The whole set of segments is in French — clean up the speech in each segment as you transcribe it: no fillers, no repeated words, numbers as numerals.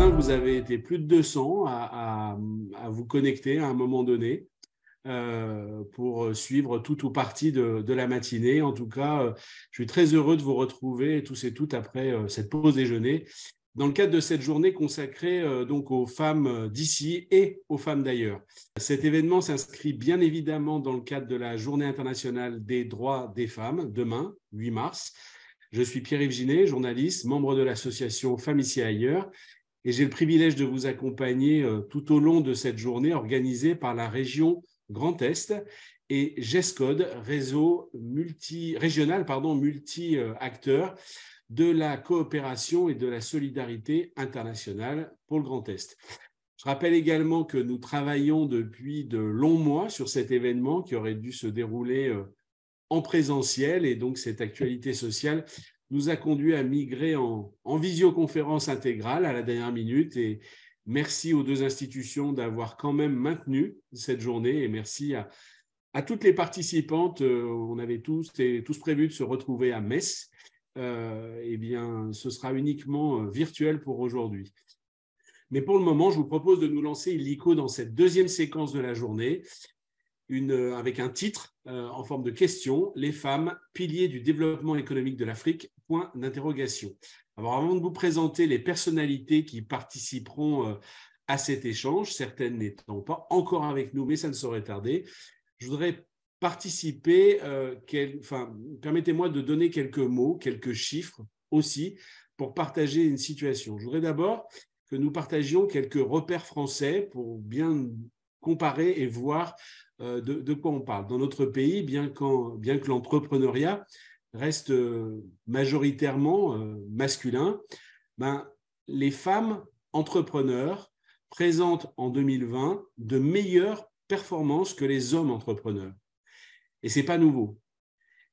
matin, vous avez été plus de 200 à vous connecter à un moment donné pour suivre tout ou partie de la matinée. En tout cas, je suis très heureux de vous retrouver tous et toutes après cette pause déjeuner dans le cadre de cette journée consacrée donc aux femmes d'ici et aux femmes d'ailleurs. Cet événement s'inscrit bien évidemment dans le cadre de la Journée internationale des droits des femmes, demain, 8 mars. Je suis Pierre-Yves Ginet, journaliste, membre de l'association Femmes ici et ailleurs, et j'ai le privilège de vous accompagner tout au long de cette journée organisée par la région Grand Est et GESCOD, réseau régional multi-acteurs de la coopération et de la solidarité internationale pour le Grand Est. Je rappelle également que nous travaillons depuis de longs mois sur cet événement qui aurait dû se dérouler en présentiel, et donc cette actualité sociale nous a conduit à migrer en visioconférence intégrale à la dernière minute, et merci aux deux institutions d'avoir quand même maintenu cette journée, et merci à toutes les participantes. On avait tous prévu de se retrouver à Metz. Eh bien, ce sera uniquement virtuel pour aujourd'hui. Mais pour le moment, je vous propose de nous lancer illico dans cette deuxième séquence de la journée, avec un titre en forme de question: les femmes, piliers du développement économique de l'Afrique, point d'interrogation. Alors, avant de vous présenter les personnalités qui participeront à cet échange, certaines n'étant pas encore avec nous, mais ça ne saurait tarder, je voudrais permettez-moi de donner quelques mots, quelques chiffres aussi, pour partager une situation. Je voudrais d'abord que nous partagions quelques repères français pour bien comparer et voir de quoi on parle. Dans notre pays, bien que l'entrepreneuriat reste majoritairement masculin, les femmes entrepreneurs présentent en 2020 de meilleures performances que les hommes entrepreneurs. Et ce n'est pas nouveau.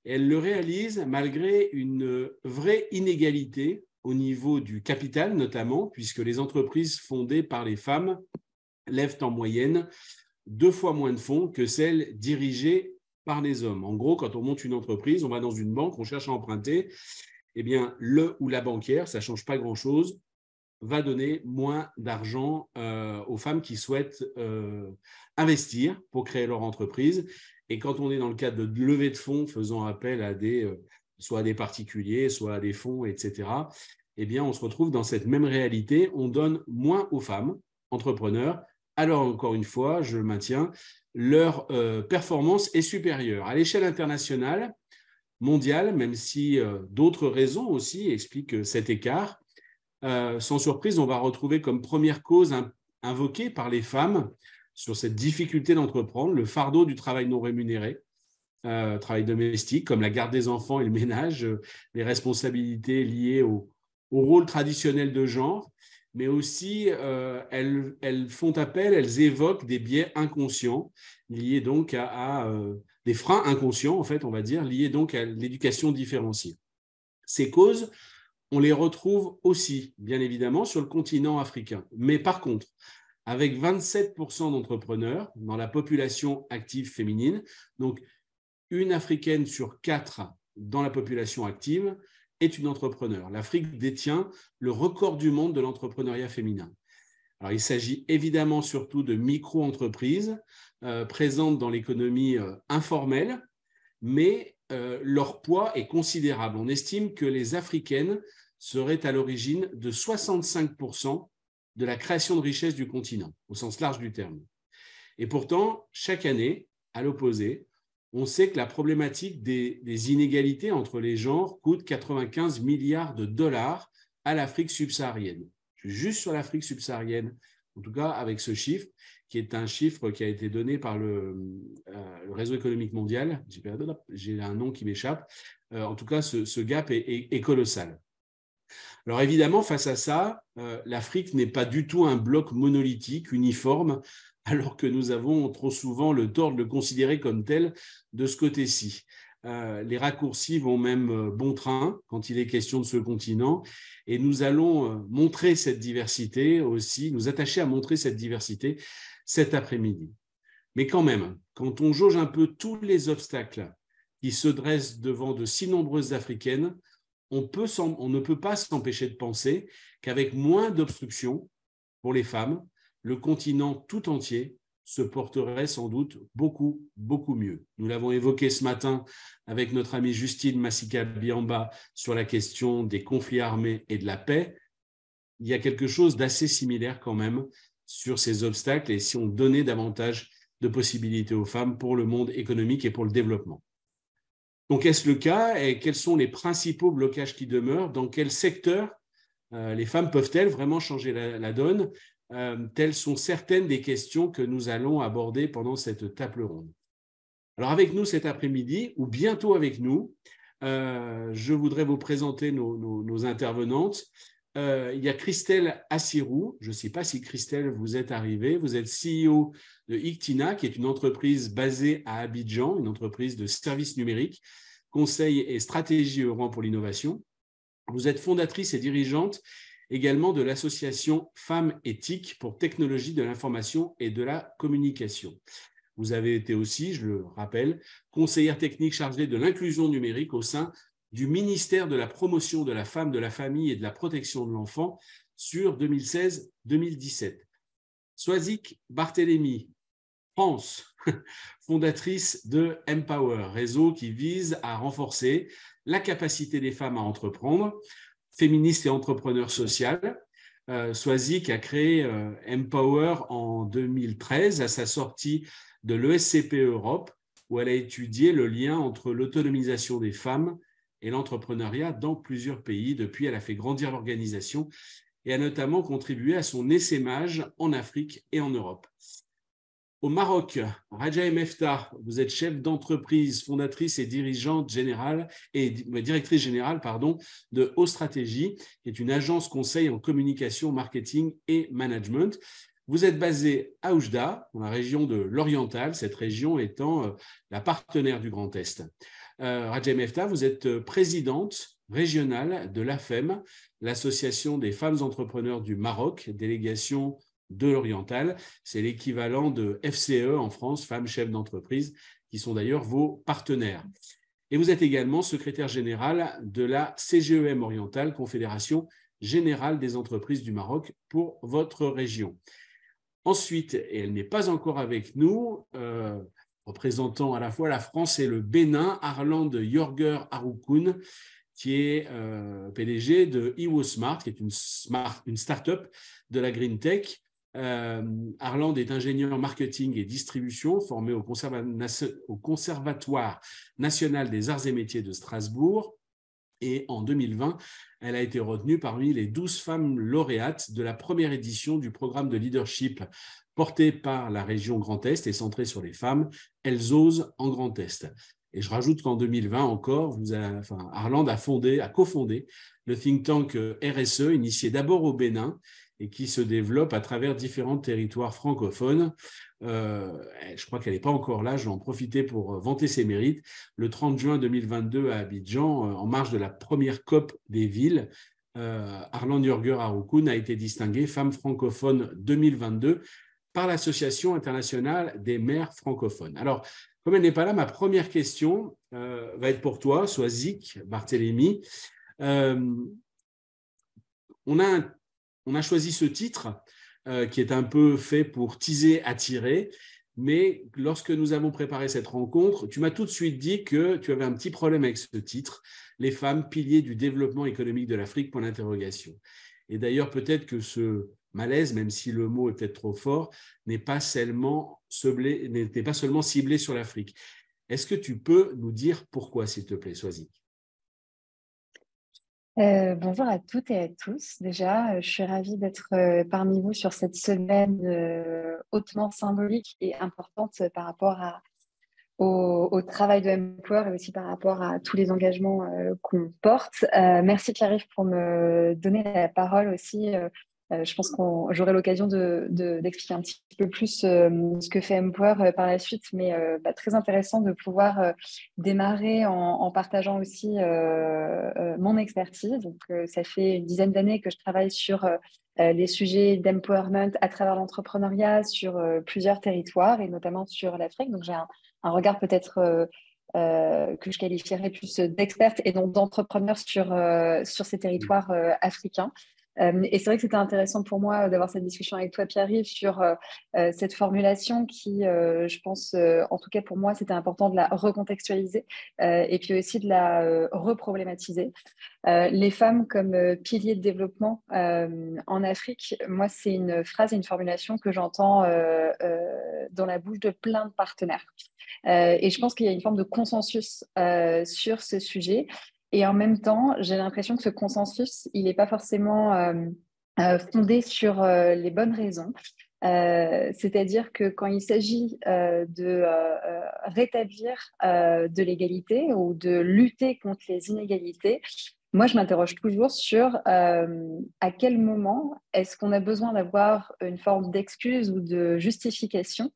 Elles le réalisent malgré une vraie inégalité au niveau du capital notamment, puisque les entreprises fondées par les femmes lèvent en moyenne 2 fois moins de fonds que celles dirigées par les hommes. En gros, quand on monte une entreprise, on va dans une banque, on cherche à emprunter, eh bien, le ou la banquière, ça ne change pas grand-chose, va donner moins d'argent aux femmes qui souhaitent investir pour créer leur entreprise. Et quand on est dans le cadre de levée de fonds faisant appel à soit à des particuliers, soit à des fonds, etc., eh bien, on se retrouve dans cette même réalité. On donne moins aux femmes entrepreneurs. Alors, encore une fois, je le maintiens, leur performance est supérieure. À l'échelle internationale, mondiale, même si d'autres raisons aussi expliquent cet écart, sans surprise, on va retrouver comme première cause invoquée par les femmes sur cette difficulté d'entreprendre le fardeau du travail non rémunéré, travail domestique, comme la garde des enfants et le ménage, les responsabilités liées au rôle traditionnel de genre, mais aussi elles évoquent des biais inconscients liés donc à des freins inconscients, en fait, on va dire, liés donc à l'éducation différenciée. Ces causes, on les retrouve aussi, bien évidemment, sur le continent africain. Mais par contre, avec 27% d'entrepreneurs dans la population active féminine, donc une Africaine sur 4 dans la population active est une entrepreneur. L'Afrique détient le record du monde de l'entrepreneuriat féminin. Alors, il s'agit évidemment surtout de micro-entreprises présentes dans l'économie informelle, mais leur poids est considérable. On estime que les Africaines seraient à l'origine de 65% de la création de richesse du continent, au sens large du terme. Et pourtant, chaque année, à l'opposé, on sait que la problématique des inégalités entre les genres coûte 95 milliards de dollars à l'Afrique subsaharienne. Je suis juste sur l'Afrique subsaharienne, en tout cas avec ce chiffre, qui est un chiffre qui a été donné par le réseau économique mondial. J'ai un nom qui m'échappe. En tout cas, ce gap est colossal. Alors évidemment, face à ça, l'Afrique n'est pas du tout un bloc monolithique, uniforme, alors que nous avons trop souvent le tort de le considérer comme tel de ce côté-ci. Les raccourcis vont même bon train quand il est question de ce continent, et nous allons montrer cette diversité aussi, nous attacher à montrer cette diversité cet après-midi. Mais quand même, quand on jauge un peu tous les obstacles qui se dressent devant de si nombreuses Africaines, on ne peut pas s'empêcher de penser qu'avec moins d'obstructions, pour les femmes, le continent tout entier se porterait sans doute beaucoup, beaucoup mieux. Nous l'avons évoqué ce matin avec notre amie Justine Massika-Biamba sur la question des conflits armés et de la paix. Il y a quelque chose d'assez similaire quand même sur ces obstacles et si on donnait davantage de possibilités aux femmes pour le monde économique et pour le développement. Donc, est-ce le cas et quels sont les principaux blocages qui demeurent? Dans quel secteur les femmes peuvent-elles vraiment changer la donne? Telles sont certaines des questions que nous allons aborder pendant cette table ronde. Alors, avec nous cet après-midi, ou bientôt avec nous, je voudrais vous présenter nos intervenantes. Il y a Christelle Assirou. Je ne sais pas si Christelle, vous êtes arrivée. Vous êtes CEO de Ictina, qui est une entreprise basée à Abidjan, une entreprise de services numériques, conseil et stratégie Europe pour l'innovation. Vous êtes fondatrice et dirigeante également de l'association Femmes Éthiques pour Technologie de l'information et de la communication. Vous avez été aussi, je le rappelle, conseillère technique chargée de l'inclusion numérique au sein du ministère de la promotion de la femme, de la famille et de la protection de l'enfant sur 2016-2017. Swazik Barthélémy, France, fondatrice de Empower, réseau qui vise à renforcer la capacité des femmes à entreprendre, féministe et entrepreneur social. Swazik a créé Empower en 2013 à sa sortie de l'ESCP Europe, où elle a étudié le lien entre l'autonomisation des femmes et l'entrepreneuriat dans plusieurs pays. Depuis, elle a fait grandir l'organisation et a notamment contribué à son essaimage en Afrique et en Europe. Au Maroc, Radja Mefta, vous êtes chef d'entreprise, fondatrice et dirigeante générale et directrice générale de Haut Stratégie, qui est une agence conseil en communication, marketing et management. Vous êtes basé à Oujda, dans la région de l'Oriental, cette région étant la partenaire du Grand Est. Radja Mefta, vous êtes présidente régionale de l'AFEM, l'Association des femmes entrepreneurs du Maroc, délégation de l'Oriental. C'est l'équivalent de FCE en France, femmes chefs d'entreprise, qui sont d'ailleurs vos partenaires. Et vous êtes également secrétaire général de la CGEM Orientale, Confédération générale des entreprises du Maroc pour votre région. Ensuite, et elle n'est pas encore avec nous, représentant à la fois la France et le Bénin, Arland Jorger Haroukoun, qui est PDG de EwoSmart, qui est une start-up de la Green Tech. Arland est ingénieur marketing et distribution formé au Conservatoire national des arts et métiers de Strasbourg. Et en 2020, elle a été retenue parmi les 12 femmes lauréates de la première édition du programme de leadership porté par la région Grand Est et centré sur les femmes. Elles osent en Grand Est. Et je rajoute qu'en 2020 encore, Arland a cofondé le think tank RSE, initié d'abord au Bénin et qui se développe à travers différents territoires francophones. Je crois qu'elle n'est pas encore là, je vais en profiter pour vanter ses mérites. Le 30 juin 2022 à Abidjan, en marge de la première COP des villes, Arland Jorger Haroukoun a été distinguée femme francophone 2022 par l'Association internationale des maires francophones. Alors, comme elle n'est pas là, ma première question va être pour toi, Swazik Barthélémy. On a choisi ce titre qui est un peu fait pour teaser, attirer, mais lorsque nous avons préparé cette rencontre, tu m'as tout de suite dit que tu avais un petit problème avec ce titre, les femmes, piliers du développement économique de l'Afrique, point d'interrogation. Et d'ailleurs, peut-être que ce malaise, même si le mot est peut-être trop fort, n'était pas seulement ciblé sur l'Afrique. Est-ce que tu peux nous dire pourquoi, s'il te plaît, Swazik? Bonjour à toutes et à tous. Déjà, je suis ravie d'être parmi vous sur cette semaine hautement symbolique et importante par rapport au travail de Empower et aussi par rapport à tous les engagements qu'on porte. Merci Pierre-Yves pour me donner la parole aussi. Je pense que j'aurai l'occasion d'expliquer un petit peu plus ce que fait Empower par la suite, mais très intéressant de pouvoir démarrer en partageant aussi mon expertise. Donc, ça fait une dizaine d'années que je travaille sur les sujets d'empowerment à travers l'entrepreneuriat sur plusieurs territoires et notamment sur l'Afrique. Donc, j'ai un regard peut-être que je qualifierais plus d'experte et donc d'entrepreneur sur ces territoires africains. Et c'est vrai que c'était intéressant pour moi d'avoir cette discussion avec toi, Pierre-Yves, sur cette formulation qui, je pense, en tout cas pour moi, c'était important de la recontextualiser et puis aussi de la reproblématiser. Les femmes comme piliers de développement en Afrique, moi, c'est une phrase et une formulation que j'entends dans la bouche de plein de partenaires. Et je pense qu'il y a une forme de consensus sur ce sujet. Et en même temps, j'ai l'impression que ce consensus, il n'est pas forcément fondé sur les bonnes raisons. C'est-à-dire que quand il s'agit de rétablir de l'égalité ou de lutter contre les inégalités, moi, je m'interroge toujours sur à quel moment est-ce qu'on a besoin d'avoir une forme d'excuse ou de justification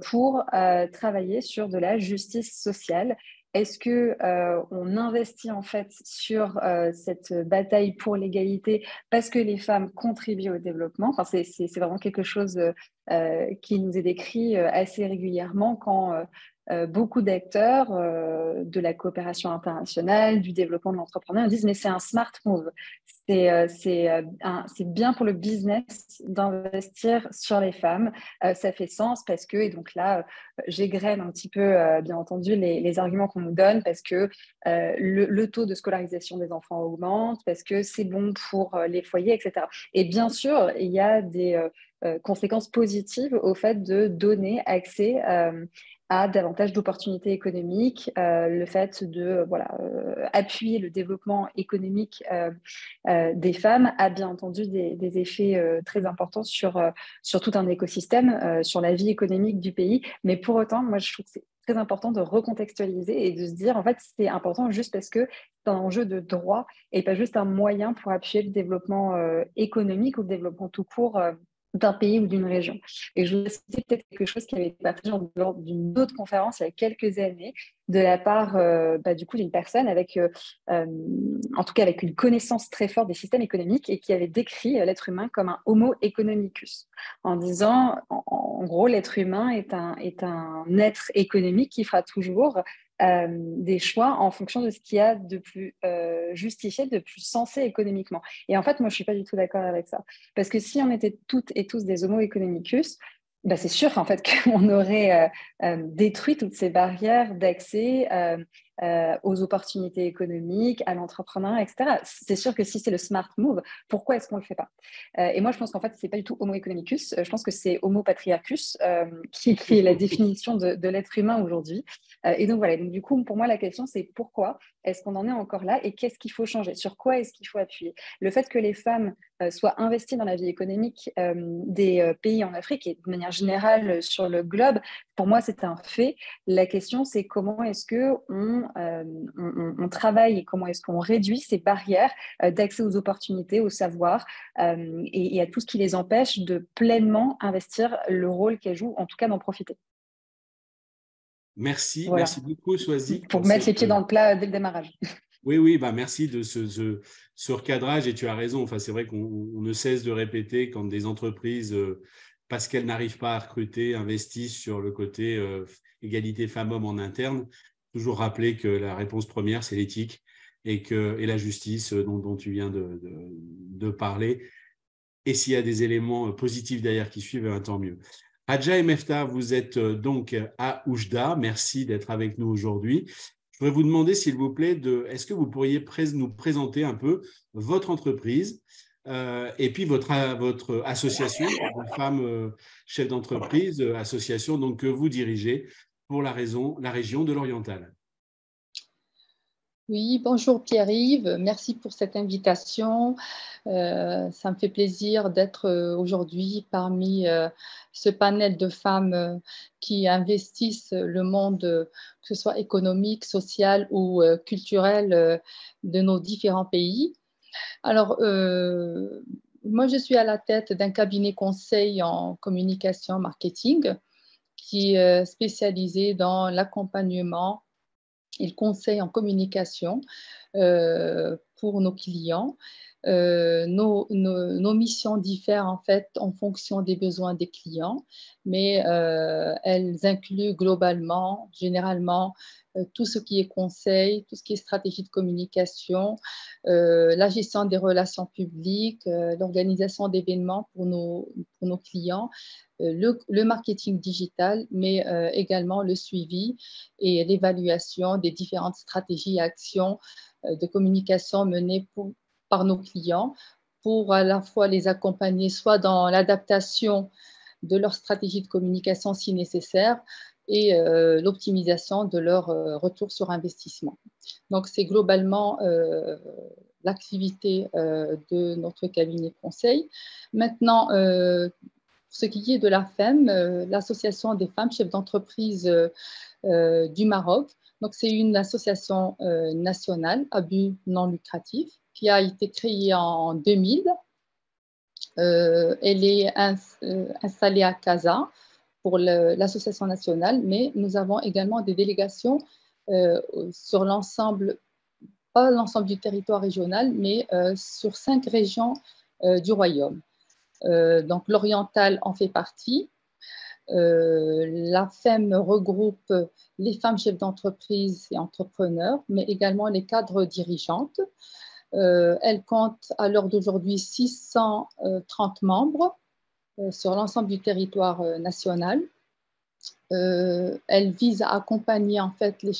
pour travailler sur de la justice sociale. Est-ce que on investit en fait sur cette bataille pour l'égalité parce que les femmes contribuent au développement? Enfin, c'est vraiment quelque chose qui nous est décrit assez régulièrement quand beaucoup d'acteurs de la coopération internationale, du développement de l'entrepreneuriat disent mais c'est un smart move. C'est bien pour le business d'investir sur les femmes. Ça fait sens parce que, et donc là, j'égrène un petit peu, bien entendu, les arguments qu'on nous donne parce que le taux de scolarisation des enfants augmente, parce que c'est bon pour les foyers, etc. Et bien sûr, il y a des conséquences positives au fait de donner accès à davantage d'opportunités économiques, le fait de appuyer le développement économique des femmes a bien entendu des effets très importants sur tout un écosystème, sur la vie économique du pays. Mais pour autant, moi, je trouve que c'est très important de recontextualiser et de se dire, en fait, c'est important juste parce que c'est un enjeu de droit et pas juste un moyen pour appuyer le développement économique ou le développement tout court d'un pays ou d'une région. Et je voudrais citer peut-être quelque chose qui avait été partagé lors d'une autre conférence il y a quelques années de la part du coup d'une personne avec, en tout cas avec une connaissance très forte des systèmes économiques et qui avait décrit l'être humain comme un homo economicus, en disant, en gros, l'être humain est un être économique qui fera toujours des choix en fonction de ce qu'il y a de plus justifié, de plus sensé économiquement. Et en fait, moi, je ne suis pas du tout d'accord avec ça. Parce que si on était toutes et tous des homo economicus, bah, c'est sûr en fait qu'on aurait détruit toutes ces barrières d'accès aux opportunités économiques, à l'entrepreneuriat, etc. C'est sûr que si c'est le smart move, pourquoi est-ce qu'on ne le fait pas? Et moi, je pense qu'en fait, ce n'est pas du tout homo economicus. Je pense que c'est homo patriarchus, qui est la définition de l'être humain aujourd'hui. Et donc voilà, donc, du coup, pour moi, la question, c'est pourquoi est-ce qu'on en est encore là et qu'est-ce qu'il faut changer? Sur quoi est-ce qu'il faut appuyer? Le fait que les femmes soient investies dans la vie économique des pays en Afrique et de manière générale sur le globe, pour moi, c'est un fait. La question, c'est comment est-ce qu'on travaille et comment est-ce qu'on réduit ces barrières d'accès aux opportunités, au savoir et à tout ce qui les empêche de pleinement investir le rôle qu'elles jouent, en tout cas d'en profiter. Merci, Voilà, merci beaucoup, Swazik, pour pour mettre les cette. pieds dans le plat dès le démarrage. Oui, oui, bah merci de ce recadrage et tu as raison. Enfin, c'est vrai qu'on ne cesse de répéter quand des entreprises, parce qu'elles n'arrivent pas à recruter, investissent sur le côté égalité femmes-hommes en interne. Toujours rappeler que la réponse première, c'est l'éthique et la justice dont tu viens de parler. Et s'il y a des éléments positifs derrière qui suivent, tant mieux. Hadja et Mefta, vous êtes donc à Oujda. Merci d'être avec nous aujourd'hui. Je voudrais vous demander, s'il vous plaît, est-ce que vous pourriez nous présenter un peu votre entreprise et puis votre association de femmes chefs d'entreprise, association donc, que vous dirigez pour la région de l'Oriental. Oui, bonjour Pierre-Yves, merci pour cette invitation. Ça me fait plaisir d'être aujourd'hui parmi ce panel de femmes qui investissent le monde, que ce soit économique, social ou culturel de nos différents pays. Alors, moi, je suis à la tête d'un cabinet conseil en communication marketing qui est spécialisé dans l'accompagnement et le conseil en communication pour nos clients. Nos missions diffèrent en fait en fonction des besoins des clients, mais elles incluent globalement, généralement, tout ce qui est conseil, tout ce qui est stratégie de communication, la gestion des relations publiques, l'organisation d'événements pour nos clients, le marketing digital, mais également le suivi et l'évaluation des différentes stratégies et actions de communication menées par nos clients pour à la fois les accompagner soit dans l'adaptation de leur stratégie de communication si nécessaire et l'optimisation de leur retour sur investissement. Donc, c'est globalement l'activité de notre cabinet de conseil. Maintenant, ce qui est de la FEM, l'Association des femmes chefs d'entreprise du Maroc. Donc, c'est une association nationale à but non lucratif qui a été créée en 2000. Elle est installée à Casa pour l'association nationale, mais nous avons également des délégations sur l'ensemble, pas l'ensemble du territoire régional, mais sur 5 régions du royaume. Donc l'oriental en fait partie. La FEM regroupe les femmes chefs d'entreprise et entrepreneurs, mais également les cadres dirigeantes. Elle compte à l'heure d'aujourd'hui 630 membres sur l'ensemble du territoire national. Elle vise à accompagner en fait les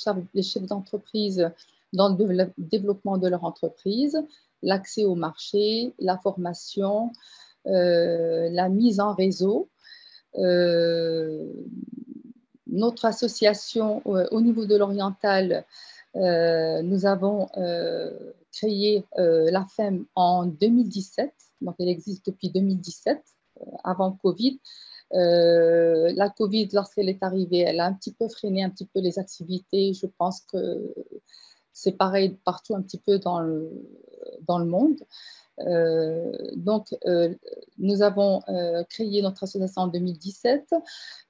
chefs d'entreprise dans le développement de leur entreprise, l'accès au marché, la formation, la mise en réseau. Notre association au niveau de l'oriental, nous avons créé la FEM en 2017, donc elle existe depuis 2017, avant Covid. La Covid, lorsqu'elle est arrivée, elle a un petit peu freiné un petit peu les activités. Je pense que c'est pareil partout un petit peu dans le monde. Donc, nous avons créé notre association en 2017.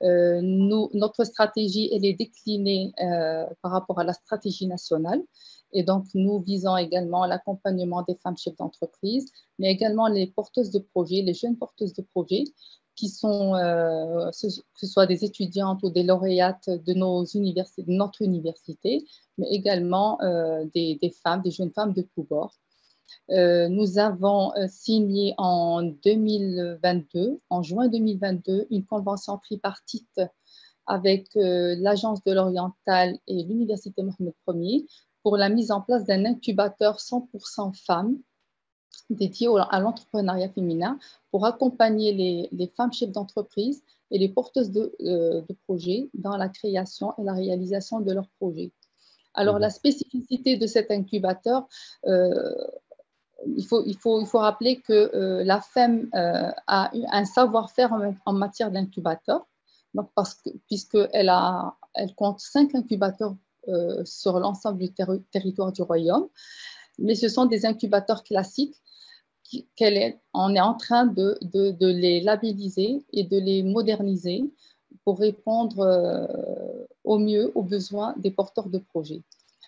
Notre stratégie, elle est déclinée par rapport à la stratégie nationale. Et donc, nous visons également l'accompagnement des femmes chefs d'entreprise, mais également les porteuses de projets, les jeunes porteuses de projets, qui sont, que ce soit des étudiantes ou des lauréates de notre université, mais également des femmes, des jeunes femmes de tous bords. Nous avons signé en 2022, en juin 2022, une convention tripartite avec l'Agence de l'Oriental et l'Université Mohamed Ier pour la mise en place d'un incubateur 100% femmes dédié à l'entrepreneuriat féminin pour accompagner les femmes chefs d'entreprise et les porteuses de projets dans la création et la réalisation de leurs projets. Alors, la spécificité de cet incubateur, il faut rappeler que la FEM a eu un savoir-faire en matière d'incubateur, puisqu'elle compte 5 incubateurs sur l'ensemble du territoire du royaume, mais ce sont des incubateurs classiques on est en train de les labelliser et de les moderniser pour répondre au mieux aux besoins des porteurs de projets.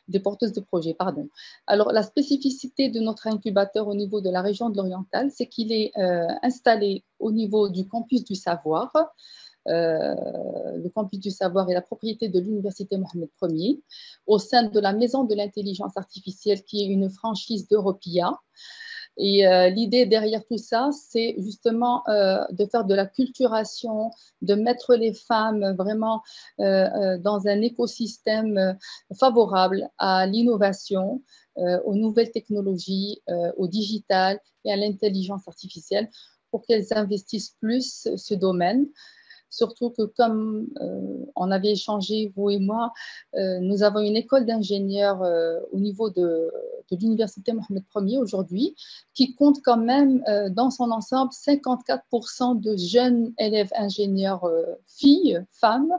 Des porteuses de projets, pardon. Alors, la spécificité de notre incubateur au niveau de la région de l'Oriental, c'est qu'il est installé au niveau du campus du savoir. Le campus du savoir est la propriété de l'Université Mohamed Ier, au sein de la Maison de l'intelligence artificielle, qui est une franchise d'Europia. Et l'idée derrière tout ça, c'est justement de faire de la culturation, de mettre les femmes vraiment dans un écosystème favorable à l'innovation, aux nouvelles technologies, au digital et à l'intelligence artificielle pour qu'elles investissent plus ce domaine. Surtout que comme on avait échangé, vous et moi, nous avons une école d'ingénieurs au niveau de l'Université Mohamed Ier aujourd'hui, qui compte quand même dans son ensemble 54% de jeunes élèves ingénieurs filles, femmes,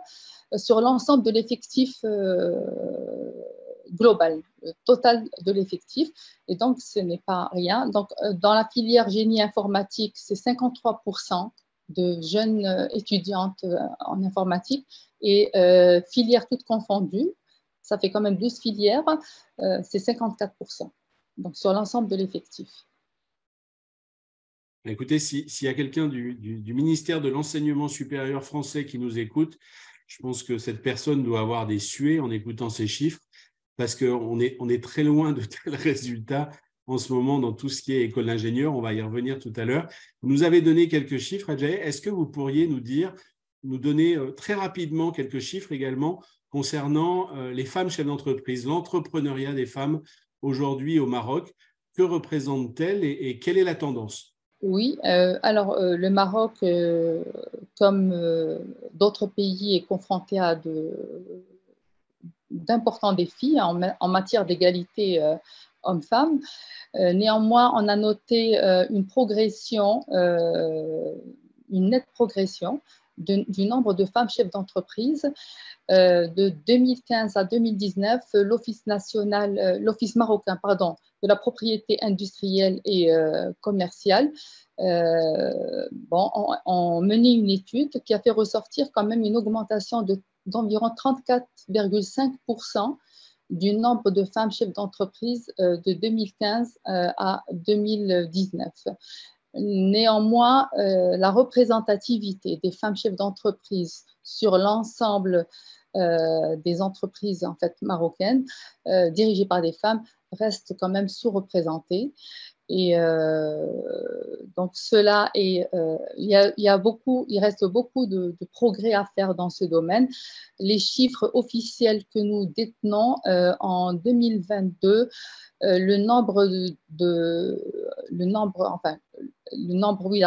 sur l'ensemble de l'effectif global, total de l'effectif. Et donc, ce n'est pas rien. Donc, dans la filière génie informatique, c'est 53% de jeunes étudiantes en informatique et filières toutes confondues, ça fait quand même 12 filières, c'est 54%, donc sur l'ensemble de l'effectif. Écoutez, s'il y a quelqu'un du ministère de l'Enseignement supérieur français qui nous écoute, Je pense que cette personne doit avoir des suées en écoutant ces chiffres parce qu'on est très loin de tels résultats en ce moment dans tout ce qui est école d'ingénieur. On va y revenir tout à l'heure. Vous nous avez donné quelques chiffres, Adjaye. Est-ce que vous pourriez nous donner très rapidement quelques chiffres également concernant les femmes chefs d'entreprise, l'entrepreneuriat des femmes aujourd'hui au Maroc? Que représente-t-elle et quelle est la tendance? Oui, alors le Maroc, comme d'autres pays, est confronté à d'importants défis en matière d'égalité hommes-femmes. Néanmoins, on a noté une nette progression du nombre de femmes chefs d'entreprise. De 2015 à 2019, l'Office marocain de la propriété industrielle et commerciale ont mené une étude qui a fait ressortir quand même une augmentation d'environ 34,5% du nombre de femmes chefs d'entreprise de 2015 à 2019. Néanmoins, la représentativité des femmes chefs d'entreprise sur l'ensemble des entreprises en fait, marocaines dirigées par des femmes reste quand même sous-représentée. Et donc cela est, il reste beaucoup de progrès à faire dans ce domaine. Les chiffres officiels que nous détenons en 2022, la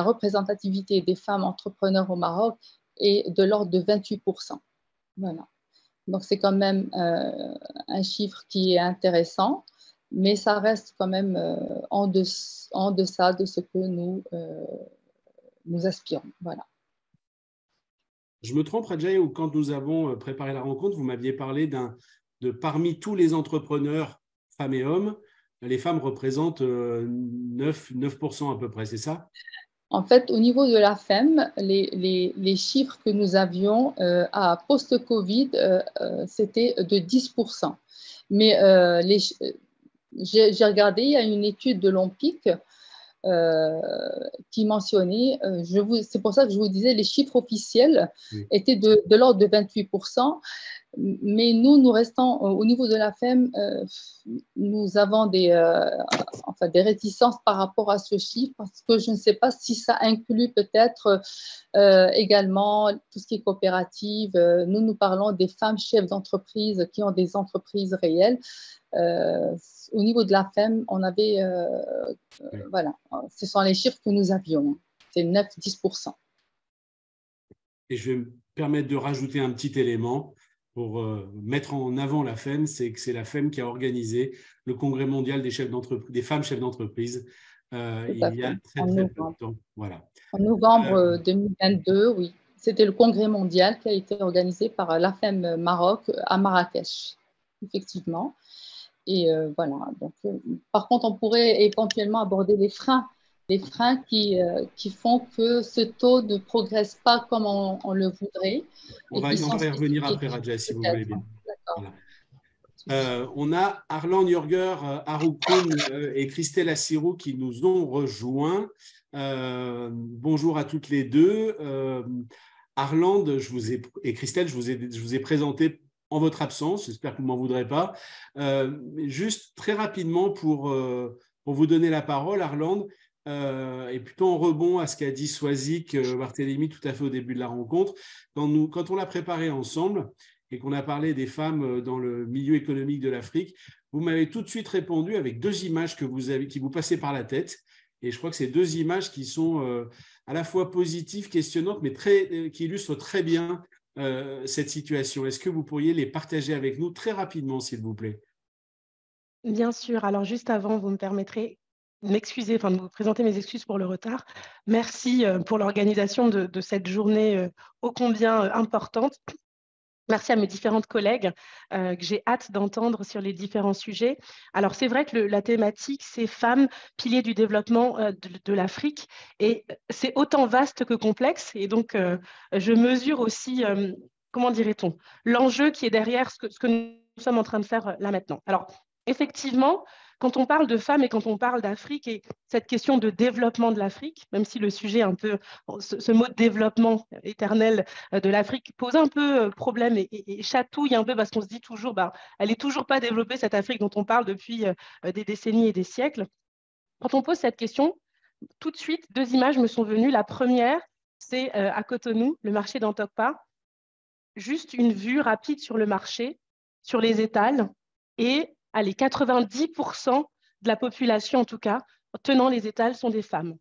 représentativité des femmes entrepreneurs au Maroc est de l'ordre de 28%. Voilà. Donc c'est quand même un chiffre qui est intéressant, mais ça reste quand même en deçà de ce que nous aspirons. Voilà. Je me trompe, Adjaye, ou quand nous avons préparé la rencontre, vous m'aviez parlé de parmi tous les entrepreneurs, femmes et hommes, les femmes représentent 9% à peu près, c'est ça? En fait, au niveau de la FEM, les chiffres que nous avions à post-Covid, c'était de 10%. Mais j'ai regardé, il y a une étude de l'OMPIC qui mentionnait, c'est pour ça que je vous disais, les chiffres officiels étaient de l'ordre de 28%. Mais nous restons, au niveau de la FEM, nous avons des réticences par rapport à ce chiffre parce que je ne sais pas si ça inclut peut-être également tout ce qui est coopérative. Nous parlons des femmes chefs d'entreprise qui ont des entreprises réelles. Au niveau de la FEM, on avait, voilà, ce sont les chiffres que nous avions, c'est 9-10%. Et je vais me permettre de rajouter un petit élément pour mettre en avant la FEM, c'est que c'est la FEM qui a organisé le congrès mondial des femmes chefs d'entreprise il y a très peu de temps. Voilà. En novembre 2022, oui. C'était le congrès mondial qui a été organisé par la FEM Maroc à Marrakech, effectivement. Et voilà. Donc, par contre, on pourrait éventuellement aborder les freins qui font que ce taux ne progresse pas comme on le voudrait. On va y revenir après, Radja, si vous voulez bien. Voilà. On a Arland Jörger, Haroukoun et Christelle Assirou qui nous ont rejoints. Bonjour à toutes les deux. Arland et Christelle, je vous ai présenté en votre absence, j'espère que vous ne m'en voudrez pas. Juste très rapidement pour vous donner la parole, Arland, et plutôt en rebond à ce qu'a dit Swazik Barthélémy tout à fait au début de la rencontre, quand on l'a préparé ensemble et qu'on a parlé des femmes dans le milieu économique de l'Afrique, vous m'avez tout de suite répondu avec deux images qui vous passaient par la tête. Et je crois que c'est deux images qui sont à la fois positives, questionnantes, mais qui illustrent très bien cette situation. Est-ce que vous pourriez les partager avec nous très rapidement, s'il vous plaît? Bien sûr. Alors, juste avant, vous me permettrez de vous présenter mes excuses pour le retard. Merci pour l'organisation de cette journée ô combien importante. Merci à mes différentes collègues que j'ai hâte d'entendre sur les différents sujets. Alors, c'est vrai que la thématique, c'est femmes, piliers du développement de l'Afrique. Et c'est autant vaste que complexe. Et donc, je mesure aussi, comment dirait-on, l'enjeu qui est derrière ce que nous sommes en train de faire là maintenant. Alors, effectivement, Quand on parle de femmes et quand on parle d'Afrique et cette question de développement de l'Afrique, même si le sujet un peu, ce mot de développement éternel de l'Afrique pose un peu problème et chatouille un peu parce qu'on se dit toujours, bah, elle n'est toujours pas développée cette Afrique dont on parle depuis des décennies et des siècles. Quand on pose cette question, tout de suite, deux images me sont venues. La première, c'est à Cotonou, le marché d'Antokpa. Juste une vue rapide sur le marché, sur les étals, et allez, 90% de la population, en tout cas, tenant les étals, sont des femmes.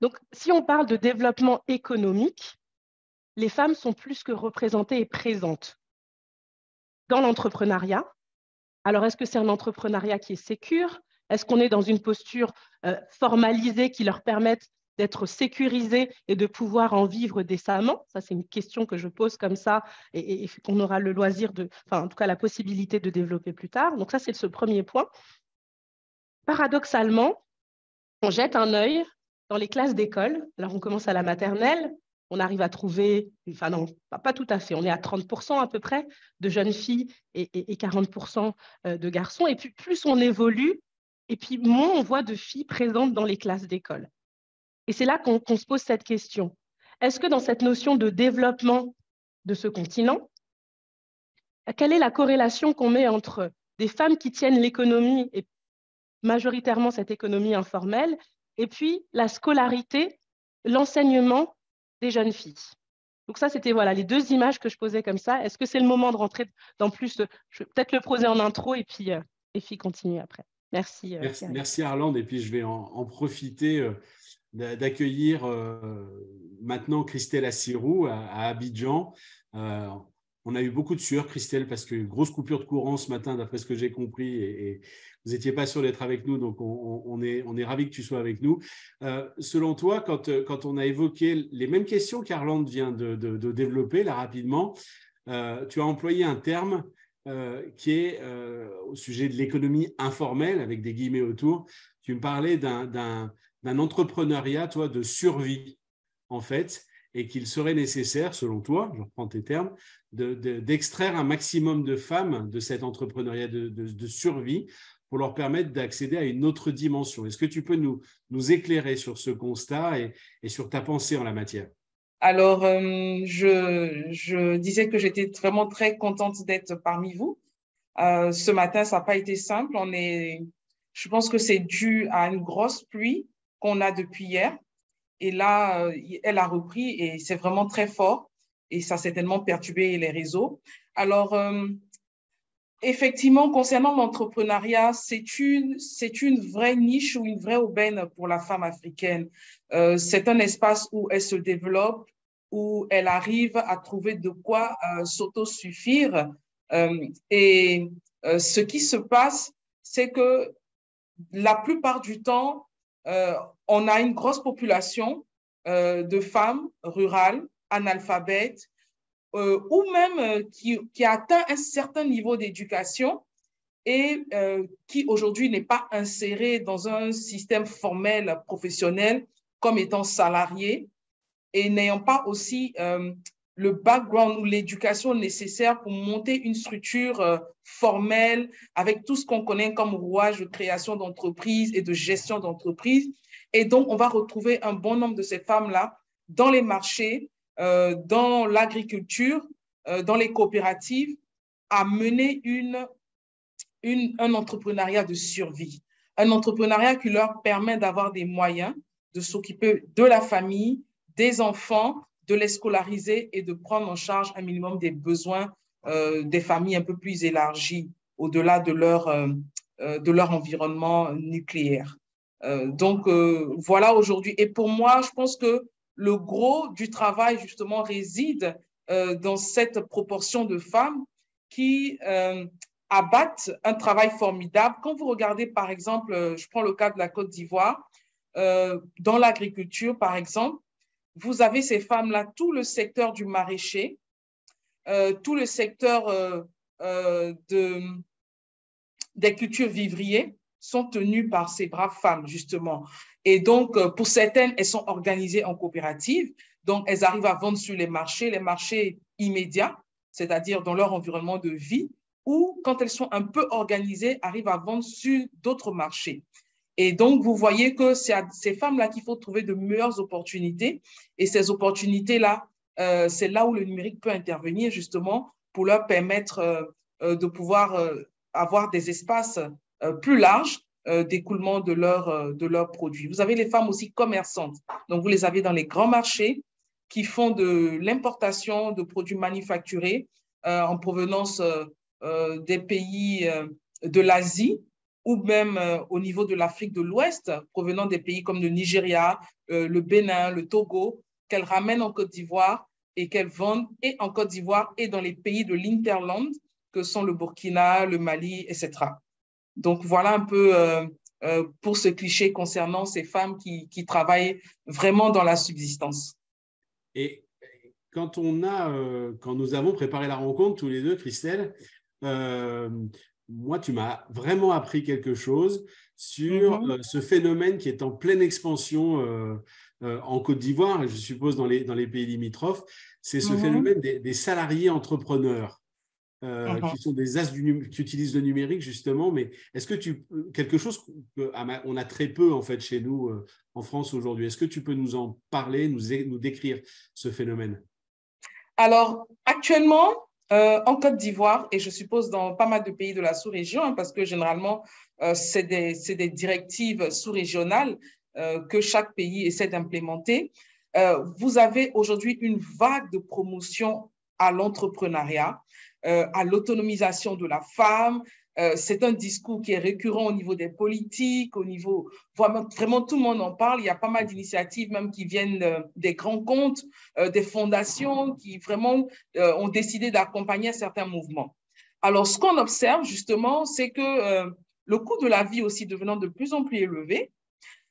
Donc, si on parle de développement économique, les femmes sont plus que représentées et présentes dans l'entrepreneuriat. Alors, est-ce que c'est un entrepreneuriat qui est sécure? Est-ce qu'on est dans une posture formalisée qui leur permette d'être sécurisés et de pouvoir en vivre décemment? Ça, c'est une question que je pose comme ça et qu'on aura le loisir enfin, en tout cas, la possibilité de développer plus tard. Donc ça, c'est ce premier point. Paradoxalement, on jette un œil dans les classes d'école. Alors, on commence à la maternelle. On arrive à trouver, enfin non, pas tout à fait, on est à 30% à peu près de jeunes filles et 40% de garçons. Et puis, plus on évolue, et puis moins on voit de filles présentes dans les classes d'école. Et c'est là qu'on se pose cette question. Est-ce que dans cette notion de développement de ce continent, quelle est la corrélation qu'on met entre des femmes qui tiennent l'économie, et majoritairement cette économie informelle, et puis la scolarité, l'enseignement des jeunes filles? Donc ça, c'était voilà, les deux images que je posais comme ça. Est-ce que c'est le moment de rentrer dans plus je vais peut-être le poser en intro et puis continuer après. Merci. Merci Arlande. Et puis, je vais en profiter d'accueillir maintenant Christelle Assirou à Abidjan. On a eu beaucoup de sueur, Christelle, parce que grosse coupure de courant ce matin, d'après ce que j'ai compris, et vous n'étiez pas sûr d'être avec nous, donc on est ravis que tu sois avec nous. Selon toi, quand on a évoqué les mêmes questions qu'Arlande vient de développer là rapidement, tu as employé un terme qui est au sujet de l'économie informelle, avec des guillemets autour. Tu me parlais d'un entrepreneuriat, toi, de survie, en fait, et qu'il serait nécessaire, selon toi, je reprends tes termes, d'extraire un maximum de femmes de cet entrepreneuriat de survie pour leur permettre d'accéder à une autre dimension. Est-ce que tu peux nous éclairer sur ce constat et sur ta pensée en la matière? Alors, je disais que j'étais vraiment très contente d'être parmi vous. Ce matin, ça n'a pas été simple. Je pense que c'est dû à une grosse pluie qu'on a depuis hier. Et là, elle a repris et c'est vraiment très fort. Et ça a certainement perturbé les réseaux. Alors, effectivement, concernant l'entrepreneuriat, c'est une vraie niche ou une vraie aubaine pour la femme africaine. C'est un espace où elle se développe, où elle arrive à trouver de quoi s'autosuffire. Ce qui se passe, c'est que la plupart du temps, on a une grosse population de femmes rurales, analphabètes, ou même qui a atteint un certain niveau d'éducation et qui aujourd'hui n'est pas insérée dans un système formel professionnel comme étant salarié et n'ayant pas aussi le background ou l'éducation nécessaire pour monter une structure formelle avec tout ce qu'on connaît comme rouage de création d'entreprise et de gestion d'entreprise. Et donc, on va retrouver un bon nombre de ces femmes-là dans les marchés, dans l'agriculture, dans les coopératives, à mener un entrepreneuriat de survie. Un entrepreneuriat qui leur permet d'avoir des moyens de s'occuper de la famille, des enfants, de les scolariser et de prendre en charge un minimum des besoins des familles un peu plus élargies au-delà de leur environnement nucléaire. Donc, voilà aujourd'hui. Et pour moi, je pense que le gros du travail, justement, réside dans cette proportion de femmes qui abattent un travail formidable. Quand vous regardez, par exemple, je prends le cas de la Côte d'Ivoire, dans l'agriculture, par exemple, vous avez ces femmes-là, tout le secteur du maraîcher, tout le secteur des cultures vivrières sont tenues par ces braves femmes, justement. Et donc, pour certaines, elles sont organisées en coopérative. Donc, elles arrivent à vendre sur les marchés immédiats, c'est-à-dire dans leur environnement de vie, ou, quand elles sont un peu organisées, arrivent à vendre sur d'autres marchés. Et donc, vous voyez que c'est à ces femmes-là qu'il faut trouver de meilleures opportunités. Et ces opportunités-là, c'est là où le numérique peut intervenir justement pour leur permettre de pouvoir avoir des espaces plus larges d'écoulement de leurs produits. Vous avez les femmes aussi commerçantes. Donc, vous les avez dans les grands marchés qui font de l'importation de produits manufacturés en provenance des pays de l'Asie ou même au niveau de l'Afrique de l'Ouest, provenant des pays comme le Nigeria, le Bénin, le Togo, qu'elles ramènent en Côte d'Ivoire et qu'elles vendent et en Côte d'Ivoire et dans les pays de l'Interland, que sont le Burkina, le Mali, etc. Donc, voilà un peu pour ce cliché concernant ces femmes qui travaillent vraiment dans la subsistance. Et quand nous avons préparé la rencontre tous les deux, Christelle, moi, tu m'as vraiment appris quelque chose sur ce phénomène qui est en pleine expansion en Côte d'Ivoire, et je suppose dans les pays limitrophes. C'est ce phénomène des salariés entrepreneurs qui sont des as qui utilisent le numérique justement. Mais est-ce que quelque chose qu'on a très peu en fait chez nous en France aujourd'hui, est-ce que tu peux nous en parler, nous décrire ce phénomène? Alors, actuellement, en Côte d'Ivoire, et je suppose dans pas mal de pays de la sous-région, hein, parce que généralement, c'est des directives sous-régionales que chaque pays essaie d'implémenter. Vous avez aujourd'hui une vague de promotion à l'entrepreneuriat, à l'autonomisation de la femme. C'est un discours qui est récurrent au niveau des politiques, au niveau… Vraiment, tout le monde en parle. Il y a pas mal d'initiatives même qui viennent des grands comptes, des fondations qui vraiment ont décidé d'accompagner certains mouvements. Alors, ce qu'on observe justement, c'est que le coût de la vie aussi devenant de plus en plus élevé,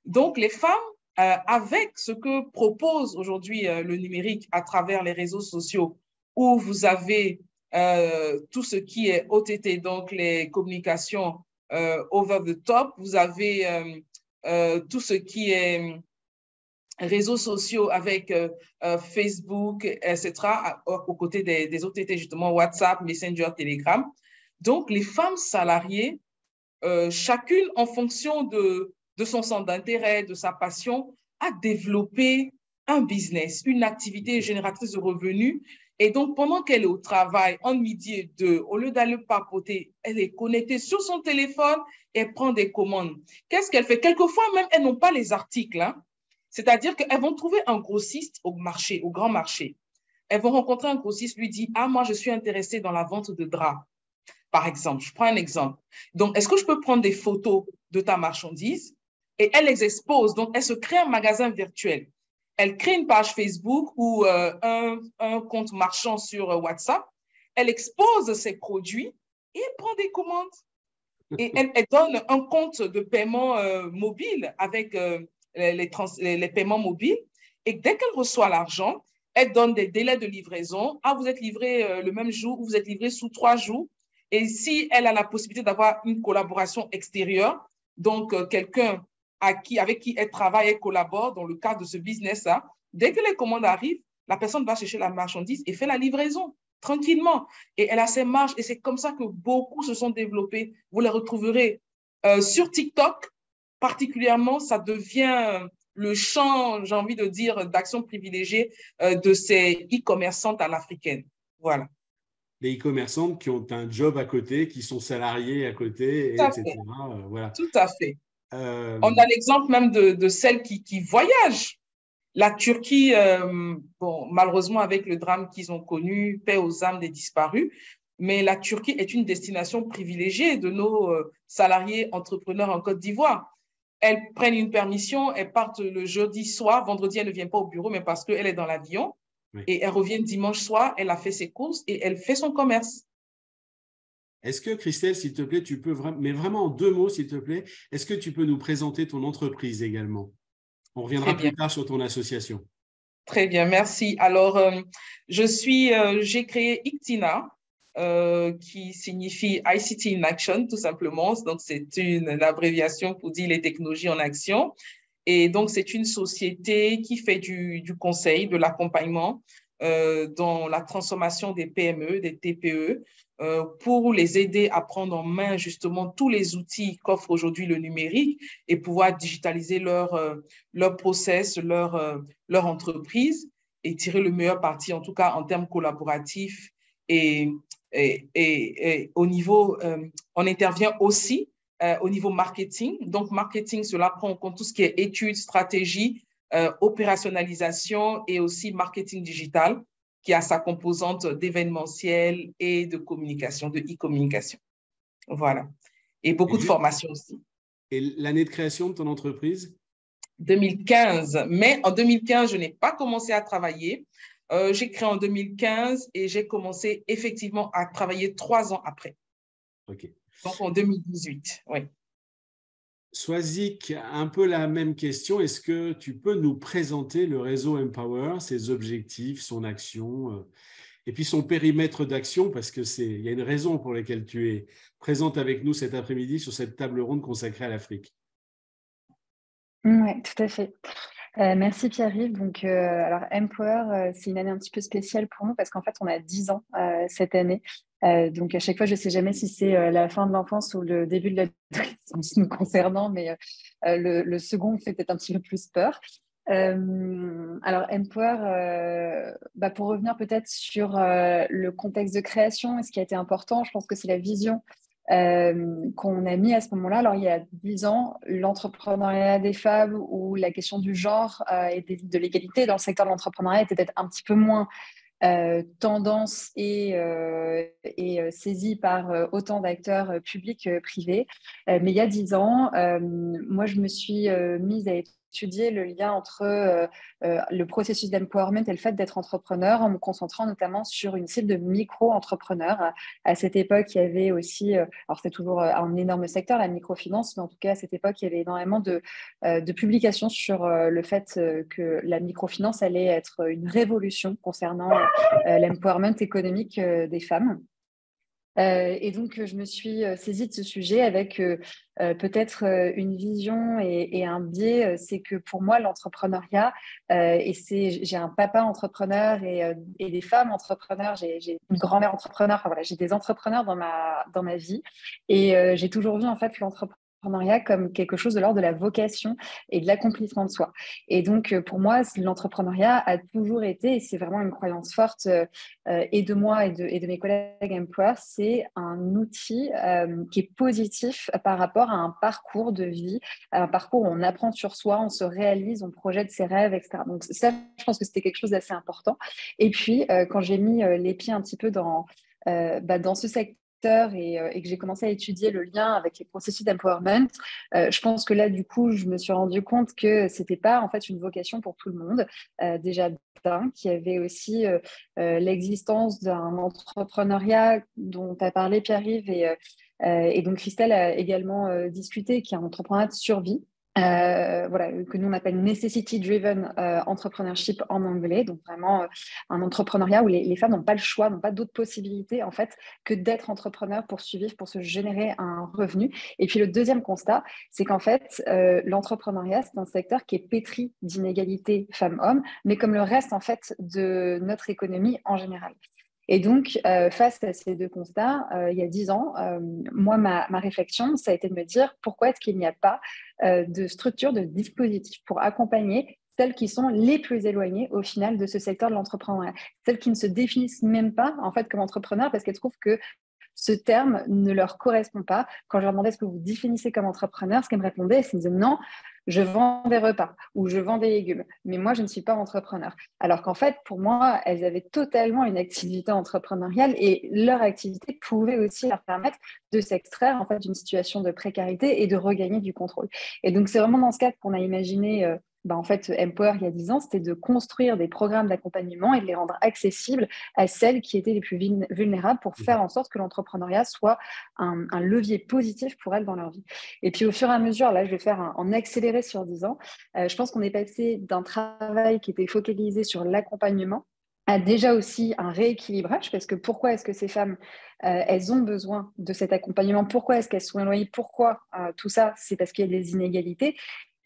donc les femmes, avec ce que propose aujourd'hui le numérique à travers les réseaux sociaux, où vous avez tout ce qui est OTT, donc les communications over the top, vous avez tout ce qui est réseaux sociaux avec Facebook, etc., aux côtés des OTT, justement WhatsApp, Messenger, Telegram. Donc, les femmes salariées, chacune en fonction de son centre d'intérêt, de sa passion, a développé un business, une activité génératrice de revenus. Et donc, pendant qu'elle est au travail, en midi et deux, au lieu d'aller papoter, elle est connectée sur son téléphone et prend des commandes. Qu'est-ce qu'elle fait? Quelquefois, même, elles n'ont pas les articles. Hein? C'est-à-dire qu'elles vont trouver un grossiste au marché, au grand marché. Elles vont rencontrer un grossiste, lui dit « Ah, moi, je suis intéressée dans la vente de draps. » Par exemple, je prends un exemple. Donc, est-ce que je peux prendre des photos de ta marchandise? Et elle les expose. Donc, elle se crée un magasin virtuel. Elle crée une page Facebook ou un compte marchand sur WhatsApp. Elle expose ses produits et elle prend des commandes. Et elle donne un compte de paiement mobile avec les paiements mobiles. Et dès qu'elle reçoit l'argent, elle donne des délais de livraison. Ah, vous êtes livré le même jour ou vous êtes livré sous 3 jours. Et si elle a la possibilité d'avoir une collaboration extérieure, donc quelqu'un avec qui elle travaille et collabore dans le cadre de ce business-là, dès que les commandes arrivent, la personne va chercher la marchandise et fait la livraison tranquillement. Et elle a ses marges. Et c'est comme ça que beaucoup se sont développés. Vous les retrouverez sur TikTok, particulièrement, ça devient le champ, j'ai envie de dire, d'action privilégiée de ces e-commerçantes à l'africaine. Voilà. Les e-commerçantes qui ont un job à côté, qui sont salariés à côté, etc. Voilà. Tout à fait. On a l'exemple même de celles qui voyagent. La Turquie, bon, malheureusement, avec le drame qu'ils ont connu, paix aux âmes des disparus, mais la Turquie est une destination privilégiée de nos salariés entrepreneurs en Côte d'Ivoire. Elles prennent une permission, elles partent le jeudi soir, vendredi, elle ne vient pas au bureau, mais parce qu'elle est dans l'avion. Oui. Et elle revient dimanche soir, elle a fait ses courses et elle fait son commerce. Est-ce que, Christelle, s'il te plaît, tu peux, mais vraiment en 2 mots, s'il te plaît, est-ce que tu peux nous présenter ton entreprise également? On reviendra plus tard sur ton association. Très bien, merci. Alors, j'ai créé ICTINA, qui signifie ICT in Action, tout simplement. Donc, c'est une abréviation pour dire les technologies en action. Et donc, c'est une société qui fait du conseil, de l'accompagnement dans la transformation des PME, des TPE, pour les aider à prendre en main justement tous les outils qu'offre aujourd'hui le numérique et pouvoir digitaliser leur process, leur entreprise et tirer le meilleur parti, en tout cas en termes collaboratifs. Et au niveau, on intervient aussi au niveau marketing. Donc, marketing, cela prend en compte tout ce qui est études, stratégie, opérationnalisation et aussi marketing digital, qui a sa composante d'événementiel et de communication, de e-communication. Voilà. Et beaucoup de formation aussi. Et l'année de création de ton entreprise? 2015. Mais en 2015, je n'ai pas commencé à travailler. J'ai créé en 2015 et j'ai commencé effectivement à travailler 3 ans après. OK. Donc en 2018, oui. Swazik, un peu la même question. Est-ce que tu peux nous présenter le réseau Empower, ses objectifs, son action et puis son périmètre d'action, parce qu'il y a une raison pour laquelle tu es présente avec nous cet après-midi sur cette table ronde consacrée à l'Afrique. Oui, tout à fait. Merci Pierre-Yves. Donc, alors Empower, c'est une année un petit peu spéciale pour nous parce qu'en fait, on a 10 ans cette année. Donc, à chaque fois, je ne sais jamais si c'est la fin de l'enfance ou le début de l'adolescence nous concernant, mais le second fait peut-être un petit peu plus peur. Alors, Empower, pour revenir peut-être sur le contexte de création et ce qui a été important, je pense que c'est la vision qu'on a mis à ce moment-là. Alors, il y a 10 ans, l'entrepreneuriat des femmes ou la question du genre et de l'égalité dans le secteur de l'entrepreneuriat était peut-être un petit peu moins tendance et saisie par autant d'acteurs publics, privés. Mais il y a 10 ans, moi, je me suis mise à étudier le lien entre le processus d'empowerment et le fait d'être entrepreneur en me concentrant notamment sur une cible de micro-entrepreneurs. À cette époque, il y avait aussi, alors c'est toujours un énorme secteur, la microfinance, mais en tout cas, à cette époque, il y avait énormément de publications sur le fait que la microfinance allait être une révolution concernant l'empowerment économique des femmes. Et donc, je me suis saisie de ce sujet avec peut-être une vision et un biais. C'est que pour moi, l'entrepreneuriat, j'ai un papa entrepreneur et des femmes entrepreneurs, j'ai une grand-mère entrepreneur, enfin voilà, j'ai des entrepreneurs dans ma vie. Et j'ai toujours vu en fait l'entrepreneuriat comme quelque chose de l'ordre de la vocation et de l'accomplissement de soi. Et donc, pour moi, l'entrepreneuriat a toujours été, et c'est vraiment une croyance forte et de moi et de mes collègues Empower, c'est un outil qui est positif par rapport à un parcours de vie, un parcours où on apprend sur soi, on se réalise, on projette ses rêves, etc. Donc ça, je pense que c'était quelque chose d'assez important. Et puis, quand j'ai mis les pieds un petit peu dans ce secteur, et que j'ai commencé à étudier le lien avec les processus d'empowerment, je pense que là, du coup, je me suis rendu compte que c'était pas en fait une vocation pour tout le monde. Déjà, qu'il y avait aussi l'existence d'un entrepreneuriat dont tu as parlé, Pierre-Yves, et dont Christelle a également discuté, qui est un entrepreneuriat de survie. Voilà, que nous on appelle necessity driven entrepreneurship en anglais, donc vraiment un entrepreneuriat où les femmes n'ont pas le choix, n'ont pas d'autres possibilités en fait que d'être entrepreneur pour survivre, pour se générer un revenu. Et puis le deuxième constat, c'est qu'en fait l'entrepreneuriat c'est un secteur qui est pétri d'inégalités femmes-hommes, mais comme le reste en fait de notre économie en général. Et donc, face à ces deux constats, il y a 10 ans, moi, ma réflexion, ça a été de me dire pourquoi est-ce qu'il n'y a pas de structure, de dispositif pour accompagner celles qui sont les plus éloignées au final de ce secteur de l'entrepreneuriat, celles qui ne se définissent même pas en fait comme entrepreneurs parce qu'elles trouvent que ce terme ne leur correspond pas. Quand je leur demandais ce que vous définissez comme entrepreneur, ce qu'elles me répondaient, c'est que non, je vends des repas ou je vends des légumes, mais moi, je ne suis pas entrepreneur. Alors qu'en fait, pour moi, elles avaient totalement une activité entrepreneuriale et leur activité pouvait aussi leur permettre de s'extraire en fait d'une situation de précarité et de regagner du contrôle. Et donc, c'est vraiment dans ce cadre qu'on a imaginé en fait, Empower, il y a 10 ans, c'était de construire des programmes d'accompagnement et de les rendre accessibles à celles qui étaient les plus vulnérables pour faire en sorte que l'entrepreneuriat soit un levier positif pour elles dans leur vie. Et puis, au fur et à mesure, là, je vais faire en accéléré sur 10 ans, je pense qu'on est passé d'un travail qui était focalisé sur l'accompagnement à déjà aussi un rééquilibrage, parce que pourquoi est-ce que ces femmes, elles ont besoin de cet accompagnement? Pourquoi est-ce qu'elles sont éloignées? Pourquoi tout ça? C'est parce qu'il y a des inégalités.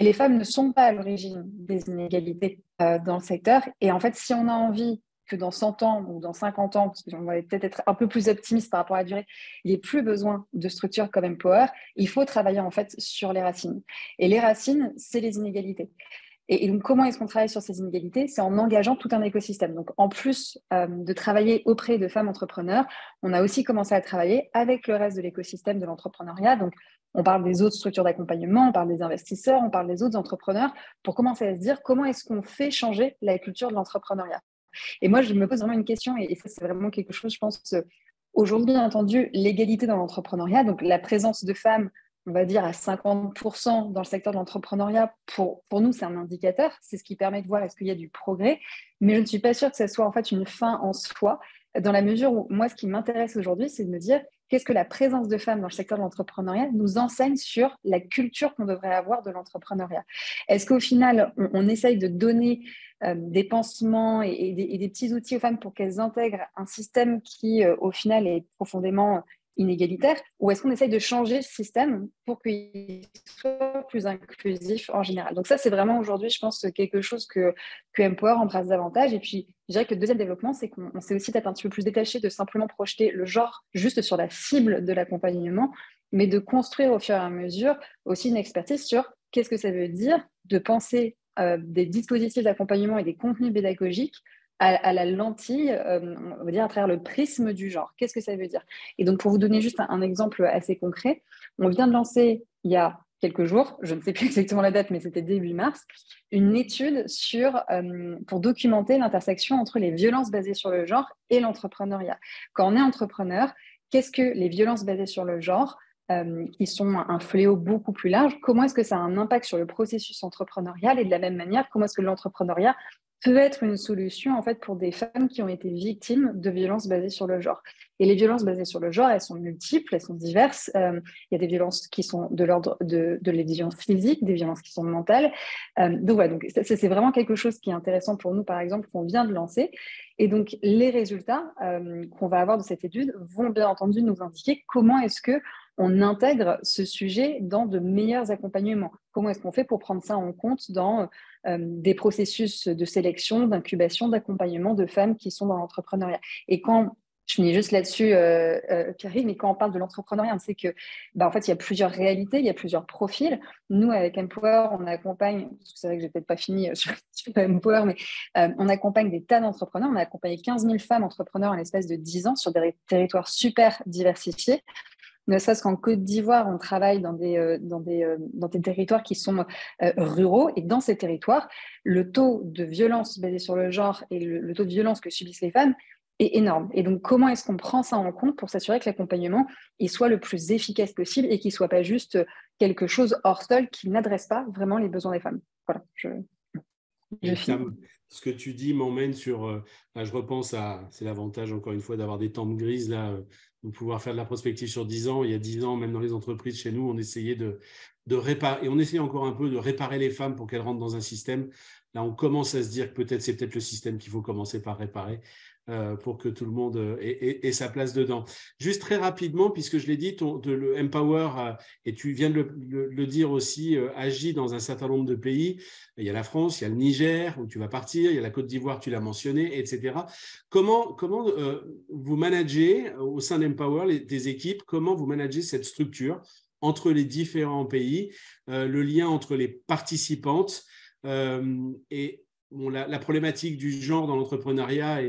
Et les femmes ne sont pas à l'origine des inégalités dans le secteur. Et en fait, si on a envie que dans 100 ans ou dans 50 ans, parce qu'on va peut-être être un peu plus optimiste par rapport à la durée, il n'y ait plus besoin de structures comme Empower, il faut travailler en fait sur les racines. Et les racines, c'est les inégalités. Et donc, comment est-ce qu'on travaille sur ces inégalités? C'est en engageant tout un écosystème. Donc, en plus de travailler auprès de femmes entrepreneurs, on a aussi commencé à travailler avec le reste de l'écosystème de l'entrepreneuriat. Donc, on parle des autres structures d'accompagnement, on parle des investisseurs, on parle des autres entrepreneurs pour commencer à se dire comment est-ce qu'on fait changer la culture de l'entrepreneuriat. Et moi, je me pose vraiment une question, et ça, c'est vraiment quelque chose, je pense, aujourd'hui, bien entendu, l'égalité dans l'entrepreneuriat, donc la présence de femmes, on va dire à 50% dans le secteur de l'entrepreneuriat, pour nous, c'est un indicateur, c'est ce qui permet de voir est-ce qu'il y a du progrès, mais je ne suis pas sûre que ce soit en fait une fin en soi, dans la mesure où moi, ce qui m'intéresse aujourd'hui, c'est de me dire qu'est-ce que la présence de femmes dans le secteur de l'entrepreneuriat nous enseigne sur la culture qu'on devrait avoir de l'entrepreneuriat. Est-ce qu'au final, on essaye de donner des pansements et des petits outils aux femmes pour qu'elles intègrent un système qui, au final, est profondément inégalitaire, ou est-ce qu'on essaye de changer ce système pour qu'il soit plus inclusif en général? Donc ça, c'est vraiment aujourd'hui, je pense, quelque chose que Empower embrasse davantage. Et puis, je dirais que le deuxième développement, c'est qu'on s'est aussi peut-être un petit peu plus détaché de simplement projeter le genre juste sur la cible de l'accompagnement, mais de construire au fur et à mesure aussi une expertise sur qu'est-ce que ça veut dire de penser des dispositifs d'accompagnement et des contenus pédagogiques à la lentille, on va dire à travers le prisme du genre. Qu'est-ce que ça veut dire? Et donc, pour vous donner juste un exemple assez concret, on vient de lancer il y a quelques jours, je ne sais plus exactement la date, mais c'était début mars, une étude pour documenter l'intersection entre les violences basées sur le genre et l'entrepreneuriat. Quand on est entrepreneur, qu'est-ce que les violences basées sur le genre, qui sont un fléau beaucoup plus large, comment est-ce que ça a un impact sur le processus entrepreneurial, et de la même manière, comment est-ce que l'entrepreneuriat peut être une solution en fait pour des femmes qui ont été victimes de violences basées sur le genre. Et les violences basées sur le genre, elles sont multiples, elles sont diverses. Il y a des violences qui sont de l'ordre de les violences physiques, des violences qui sont mentales. Donc voilà, donc c'est vraiment quelque chose qui est intéressant pour nous, par exemple, qu'on vient de lancer. Et donc les résultats qu'on va avoir de cette étude vont bien entendu nous indiquer comment est-ce que on intègre ce sujet dans de meilleurs accompagnements. Comment est-ce qu'on fait pour prendre ça en compte dans des processus de sélection, d'incubation, d'accompagnement de femmes qui sont dans l'entrepreneuriat? Et quand, je finis juste là-dessus, Pierre, mais quand on parle de l'entrepreneuriat, on sait que, en fait, il y a plusieurs réalités, il y a plusieurs profils. Nous, avec Empower, on accompagne, parce que c'est vrai que je n'ai peut-être pas fini sur Empower, mais on accompagne des tas d'entrepreneurs. On a accompagné 15 000 femmes entrepreneurs en l'espace de 10 ans sur des territoires super diversifiés. Ne serait-ce qu'en Côte d'Ivoire, on travaille dans des territoires qui sont ruraux. Et dans ces territoires, le taux de violence basé sur le genre et le taux de violence que subissent les femmes est énorme. Et donc, comment est-ce qu'on prend ça en compte pour s'assurer que l'accompagnement il soit le plus efficace possible et qu'il ne soit pas juste quelque chose hors sol qui n'adresse pas vraiment les besoins des femmes? Voilà, ce que tu dis m'emmène sur… je repense à… C'est l'avantage, encore une fois, d'avoir des tempes grises, là, de pouvoir faire de la prospective sur 10 ans. Il y a 10 ans, même dans les entreprises chez nous, on essayait de réparer, et on essayait encore un peu de réparer les femmes pour qu'elles rentrent dans un système. Là, on commence à se dire que c'est peut-être le système qu'il faut commencer par réparer pour que tout le monde ait sa place dedans. Juste très rapidement, puisque je l'ai dit, le Empower, et tu viens de le dire aussi, agit dans un certain nombre de pays. Il y a la France, il y a le Niger, où tu vas partir, il y a la Côte d'Ivoire, tu l'as mentionné, etc. Comment vous managez au sein d'Empower des équipes, comment vous managez cette structure entre les différents pays, le lien entre les participantes et la problématique du genre dans l'entrepreneuriat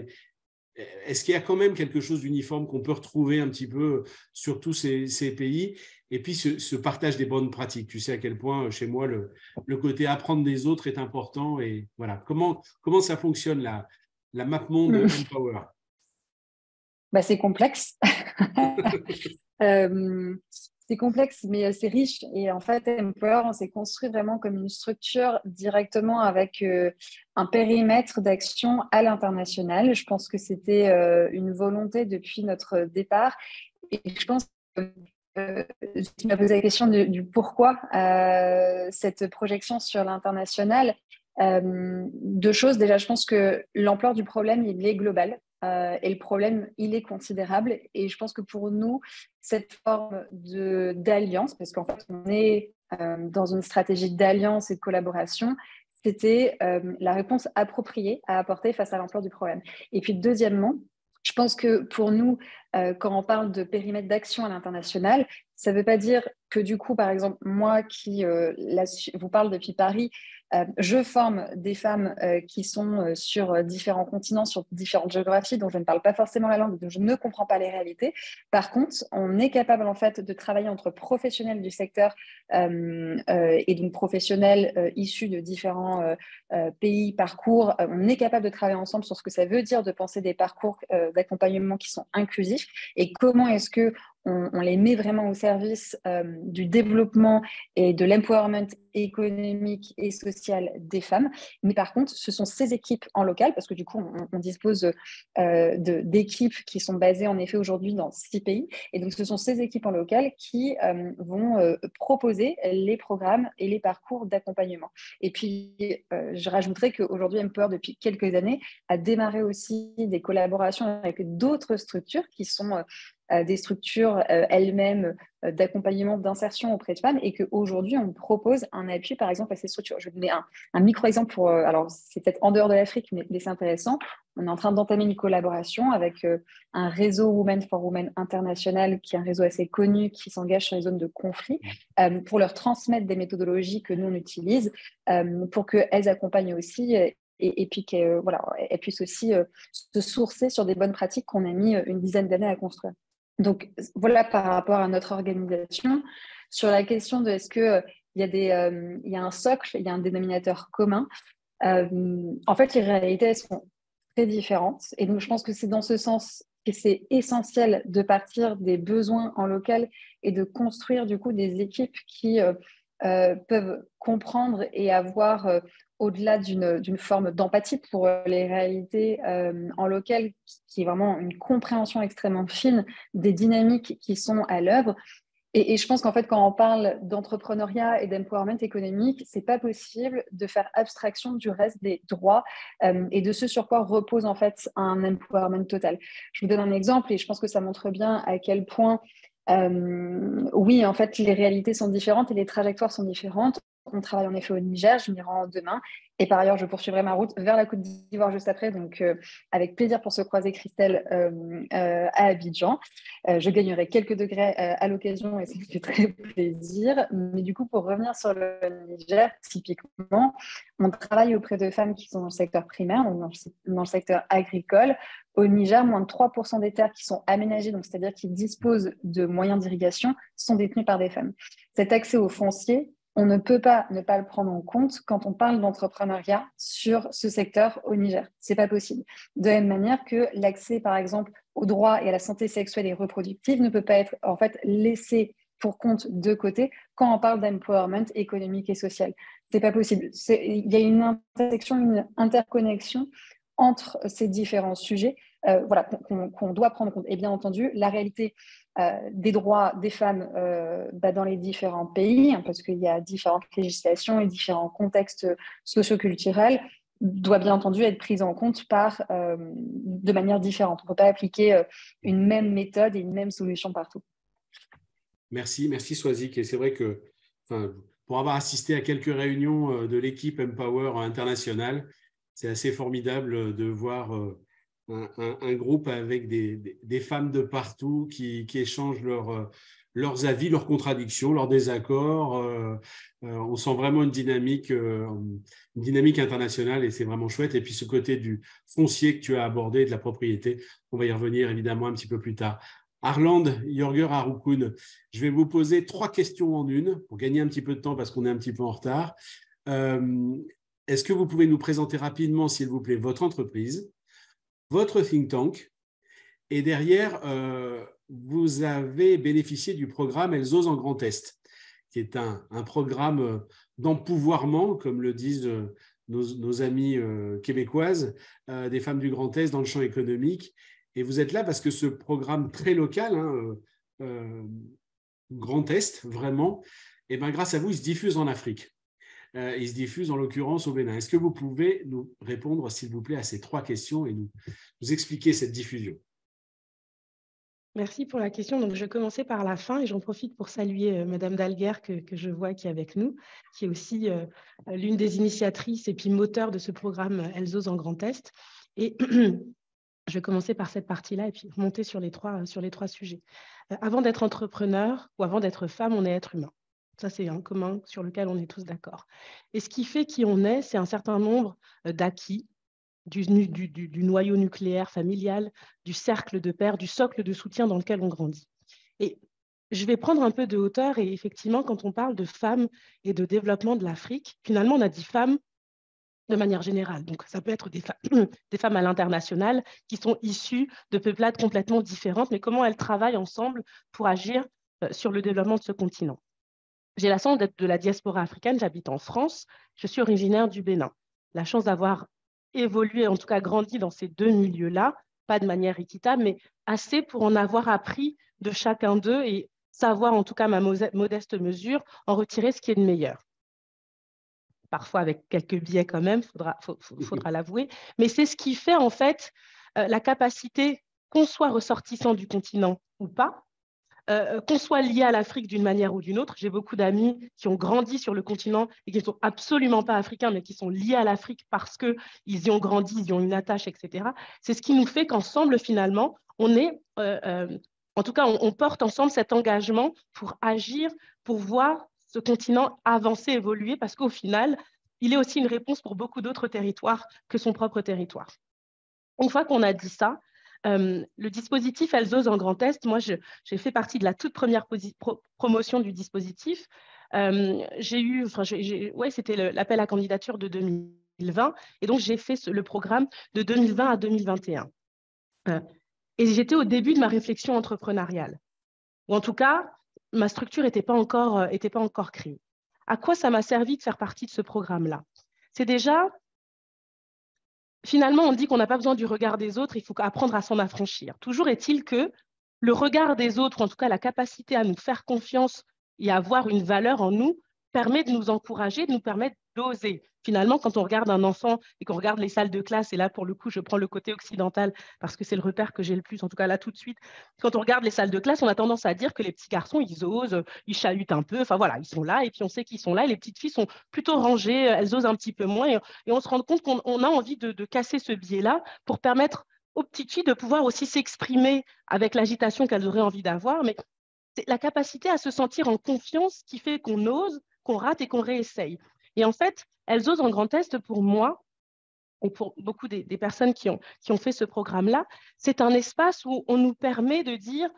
est-ce qu'il y a quand même quelque chose d'uniforme qu'on peut retrouver un petit peu sur tous ces pays? Et puis, ce partage des bonnes pratiques. Tu sais à quel point, chez moi, le côté apprendre des autres est important. Et voilà, comment ça fonctionne, la MapMonde Empower? C'est complexe. C'est complexe, mais c'est riche. Et en fait, Empower, on s'est construit vraiment comme une structure directement avec un périmètre d'action à l'international. Je pense que c'était une volonté depuis notre départ. Et je pense que tu m'as posé la question du pourquoi cette projection sur l'international. Deux choses. Déjà, je pense que l'ampleur du problème, il est global. Et le problème, il est considérable. Et je pense que pour nous, cette forme d'alliance, parce qu'en fait, on est dans une stratégie d'alliance et de collaboration, c'était la réponse appropriée à apporter face à l'ampleur du problème. Et puis deuxièmement, je pense que pour nous, quand on parle de périmètre d'action à l'international, ça ne veut pas dire que du coup, par exemple, moi qui vous parle depuis Paris, je forme des femmes qui sont sur différents continents, sur différentes géographies, dont je ne parle pas forcément la langue, dont je ne comprends pas les réalités. Par contre, on est capable en fait de travailler entre professionnels du secteur et donc professionnels issus de différents pays, parcours. On est capable de travailler ensemble sur ce que ça veut dire de penser des parcours d'accompagnement qui sont inclusifs et comment est-ce que on les met vraiment au service du développement et de l'empowerment économique et social des femmes. Mais par contre, ce sont ces équipes en local, parce que du coup, on dispose d'équipes qui sont basées en effet aujourd'hui dans 6 pays. Et donc, ce sont ces équipes en local qui vont proposer les programmes et les parcours d'accompagnement. Et puis, je rajouterais qu'aujourd'hui, Empower, depuis quelques années, a démarré aussi des collaborations avec d'autres structures qui sont des structures elles-mêmes d'accompagnement, d'insertion auprès de femmes et qu'aujourd'hui, on propose un appui, par exemple, à ces structures. Je vais donner un micro-exemple pour, alors c'est peut-être en dehors de l'Afrique, mais c'est intéressant. On est en train d'entamer une collaboration avec un réseau Women for Women international, qui est un réseau assez connu, qui s'engage sur les zones de conflit, pour leur transmettre des méthodologies que nous, on utilise, pour qu'elles accompagnent aussi et puis qu'elles puissent aussi se sourcer sur des bonnes pratiques qu'on a mis une dizaine d'années à construire. Donc, voilà par rapport à notre organisation. Sur la question de est-ce qu'il y a un socle, il y a un dénominateur commun, en fait, les réalités, elles sont très différentes. Et donc, je pense que c'est dans ce sens que c'est essentiel de partir des besoins en local et de construire du coup des équipes qui peuvent comprendre et avoir au-delà d'une forme d'empathie pour les réalités en local, qui est vraiment une compréhension extrêmement fine des dynamiques qui sont à l'œuvre. Et je pense qu'en fait, quand on parle d'entrepreneuriat et d'empowerment économique, c'est pas possible de faire abstraction du reste des droits et de ce sur quoi repose en fait un empowerment total. Je vous donne un exemple et je pense que ça montre bien à quel point oui, en fait, les réalités sont différentes et les trajectoires sont différentes. On travaille en effet au Niger, je m'y rends demain. Et par ailleurs, je poursuivrai ma route vers la Côte d'Ivoire juste après. Donc, avec plaisir pour se croiser, Christelle, à Abidjan. Je gagnerai quelques degrés à l'occasion et ça me fait très plaisir. Mais du coup, pour revenir sur le Niger, typiquement, on travaille auprès de femmes qui sont dans le secteur primaire, donc dans le secteur agricole. Au Niger, moins de 3% des terres qui sont aménagées, donc c'est-à-dire qui disposent de moyens d'irrigation, sont détenues par des femmes. Cet accès au foncier, on ne peut pas ne pas le prendre en compte quand on parle d'entrepreneuriat sur ce secteur au Niger. Ce n'est pas possible. De la même manière que l'accès, par exemple, aux droits et à la santé sexuelle et reproductive ne peut pas être en fait laissé pour compte de côté quand on parle d'empowerment économique et social. Ce n'est pas possible. Il y a une intersection, une interconnexion entre ces différents sujets qu'on doit prendre en compte. Et bien entendu, la réalité des droits des femmes dans les différents pays, hein, parce qu'il y a différentes législations et différents contextes socioculturels, doit bien entendu être prise en compte de manière différente. On ne peut pas appliquer une même méthode et une même solution partout. Merci Swazik. Et c'est vrai que pour avoir assisté à quelques réunions de l'équipe Empower internationale, c'est assez formidable de voir un groupe avec des femmes de partout qui échangent leurs avis, leurs contradictions, leurs désaccords. On sent vraiment une dynamique internationale et c'est vraiment chouette. Et puis ce côté du foncier que tu as abordé, de la propriété, on va y revenir évidemment un petit peu plus tard. Arland Jorger Harukun, je vais vous poser 3 questions en une pour gagner un petit peu de temps parce qu'on est un petit peu en retard. Est-ce que vous pouvez nous présenter rapidement, s'il vous plaît, votre entreprise, votre think tank, et derrière, vous avez bénéficié du programme Elles osent en Grand Est, qui est un programme d'empouvoirment, comme le disent nos amies québécoises, des femmes du Grand Est dans le champ économique. Et vous êtes là parce que ce programme très local, Grand Est, vraiment, et bien, grâce à vous, il se diffuse en Afrique. Il se diffuse en l'occurrence au Bénin. Est-ce que vous pouvez nous répondre, s'il vous plaît, à ces 3 questions et nous expliquer cette diffusion? Merci pour la question. Donc, je vais commencer par la fin et j'en profite pour saluer Madame Dalguer que je vois qui est avec nous, qui est aussi l'une des initiatrices et puis moteur de ce programme Elles osent en Grand Est. Et je vais commencer par cette partie-là et puis remonter sur les trois sujets. Avant d'être entrepreneur ou avant d'être femme, on est être humain. Ça, c'est un commun sur lequel on est tous d'accord. Et ce qui fait qui on est, c'est un certain nombre d'acquis, du noyau nucléaire familial, du cercle de pairs, du socle de soutien dans lequel on grandit. Et je vais prendre un peu de hauteur et effectivement, quand on parle de femmes et de développement de l'Afrique, finalement, on a dit femmes de manière générale. Donc, ça peut être des femmes à l'international qui sont issues de peuplades complètement différentes, mais comment elles travaillent ensemble pour agir sur le développement de ce continent. J'ai la chance d'être de la diaspora africaine, j'habite en France, je suis originaire du Bénin. La chance d'avoir évolué, en tout cas grandi dans ces deux milieux-là, pas de manière équitable, mais assez pour en avoir appris de chacun d'eux et savoir, en tout cas ma modeste mesure, en retirer ce qui est de meilleur. Parfois avec quelques biais quand même, faudra l'avouer, mais c'est ce qui fait en fait la capacité qu'on soit ressortissant du continent ou pas, qu'on soit lié à l'Afrique d'une manière ou d'une autre. J'ai beaucoup d'amis qui ont grandi sur le continent et qui ne sont absolument pas africains, mais qui sont liés à l'Afrique parce qu'ils y ont grandi, ils y ont une attache, etc. C'est ce qui nous fait qu'ensemble, finalement, on est, en tout cas, on porte ensemble cet engagement pour agir, pour voir ce continent avancer, évoluer, parce qu'au final, il est aussi une réponse pour beaucoup d'autres territoires que son propre territoire. Une fois qu'on a dit ça, le dispositif Elles osent en Grand Est, moi, j'ai fait partie de la toute première promotion du dispositif. C'était l'appel à candidature de 2020, et donc j'ai fait le programme de 2020 à 2021. Et j'étais au début de ma réflexion entrepreneuriale, ou en tout cas, ma structure n'était pas encore créée. À quoi ça m'a servi de faire partie de ce programme-là? C'est déjà... Finalement, on dit qu'on n'a pas besoin du regard des autres, il faut apprendre à s'en affranchir. Toujours est-il que le regard des autres, ou en tout cas la capacité à nous faire confiance et à avoir une valeur en nous, permet de nous encourager, de nous permettre d'oser. Finalement, quand on regarde un enfant et qu'on regarde les salles de classe, et là, pour le coup, je prends le côté occidental parce que c'est le repère que j'ai le plus, en tout cas là, tout de suite. Quand on regarde les salles de classe, on a tendance à dire que les petits garçons, ils osent, ils chahutent un peu, enfin voilà, ils sont là, et puis on sait qu'ils sont là, et les petites filles sont plutôt rangées, elles osent un petit peu moins, et on se rend compte qu'on a envie de casser ce biais-là pour permettre aux petites filles de pouvoir aussi s'exprimer avec l'agitation qu'elles auraient envie d'avoir, mais c'est la capacité à se sentir en confiance qui fait qu'on ose, qu'on rate et qu'on réessaye. Et en fait, Elles osent en Grand Est, pour moi, et pour beaucoup des personnes qui ont fait ce programme-là, c'est un espace où on nous permet de dire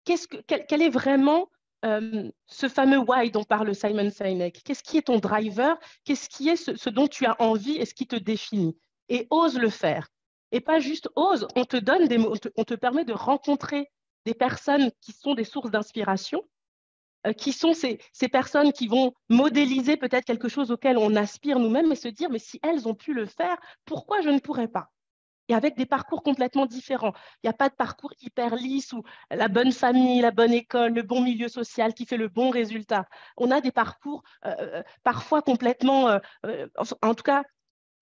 quel est vraiment ce fameux why dont parle Simon Sinek. Qu'est-ce qui est ton driver? Qu'est-ce qui est ce dont tu as envie et ce qui te définit? Et ose le faire. Et pas juste ose, on te donne des mots, on te permet de rencontrer des personnes qui sont des sources d'inspiration, qui sont ces personnes qui vont modéliser peut-être quelque chose auquel on aspire nous-mêmes et se dire, mais si elles ont pu le faire, pourquoi je ne pourrais pas? Et avec des parcours complètement différents. Il n'y a pas de parcours hyper lisse où la bonne famille, la bonne école, le bon milieu social qui fait le bon résultat. On a des parcours parfois complètement, en tout cas,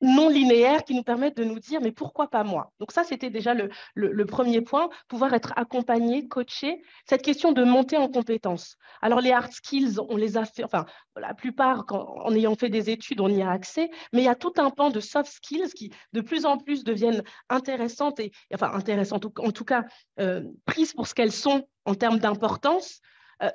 non linéaires qui nous permettent de nous dire, mais pourquoi pas moi? Donc ça, c'était déjà le premier point, pouvoir être accompagné, coaché, cette question de monter en compétences. Alors les hard skills, on les a fait, enfin, la plupart, en ayant fait des études, on y a accès, mais il y a tout un pan de soft skills qui de plus en plus deviennent intéressantes, en tout cas, prises pour ce qu'elles sont en termes d'importance,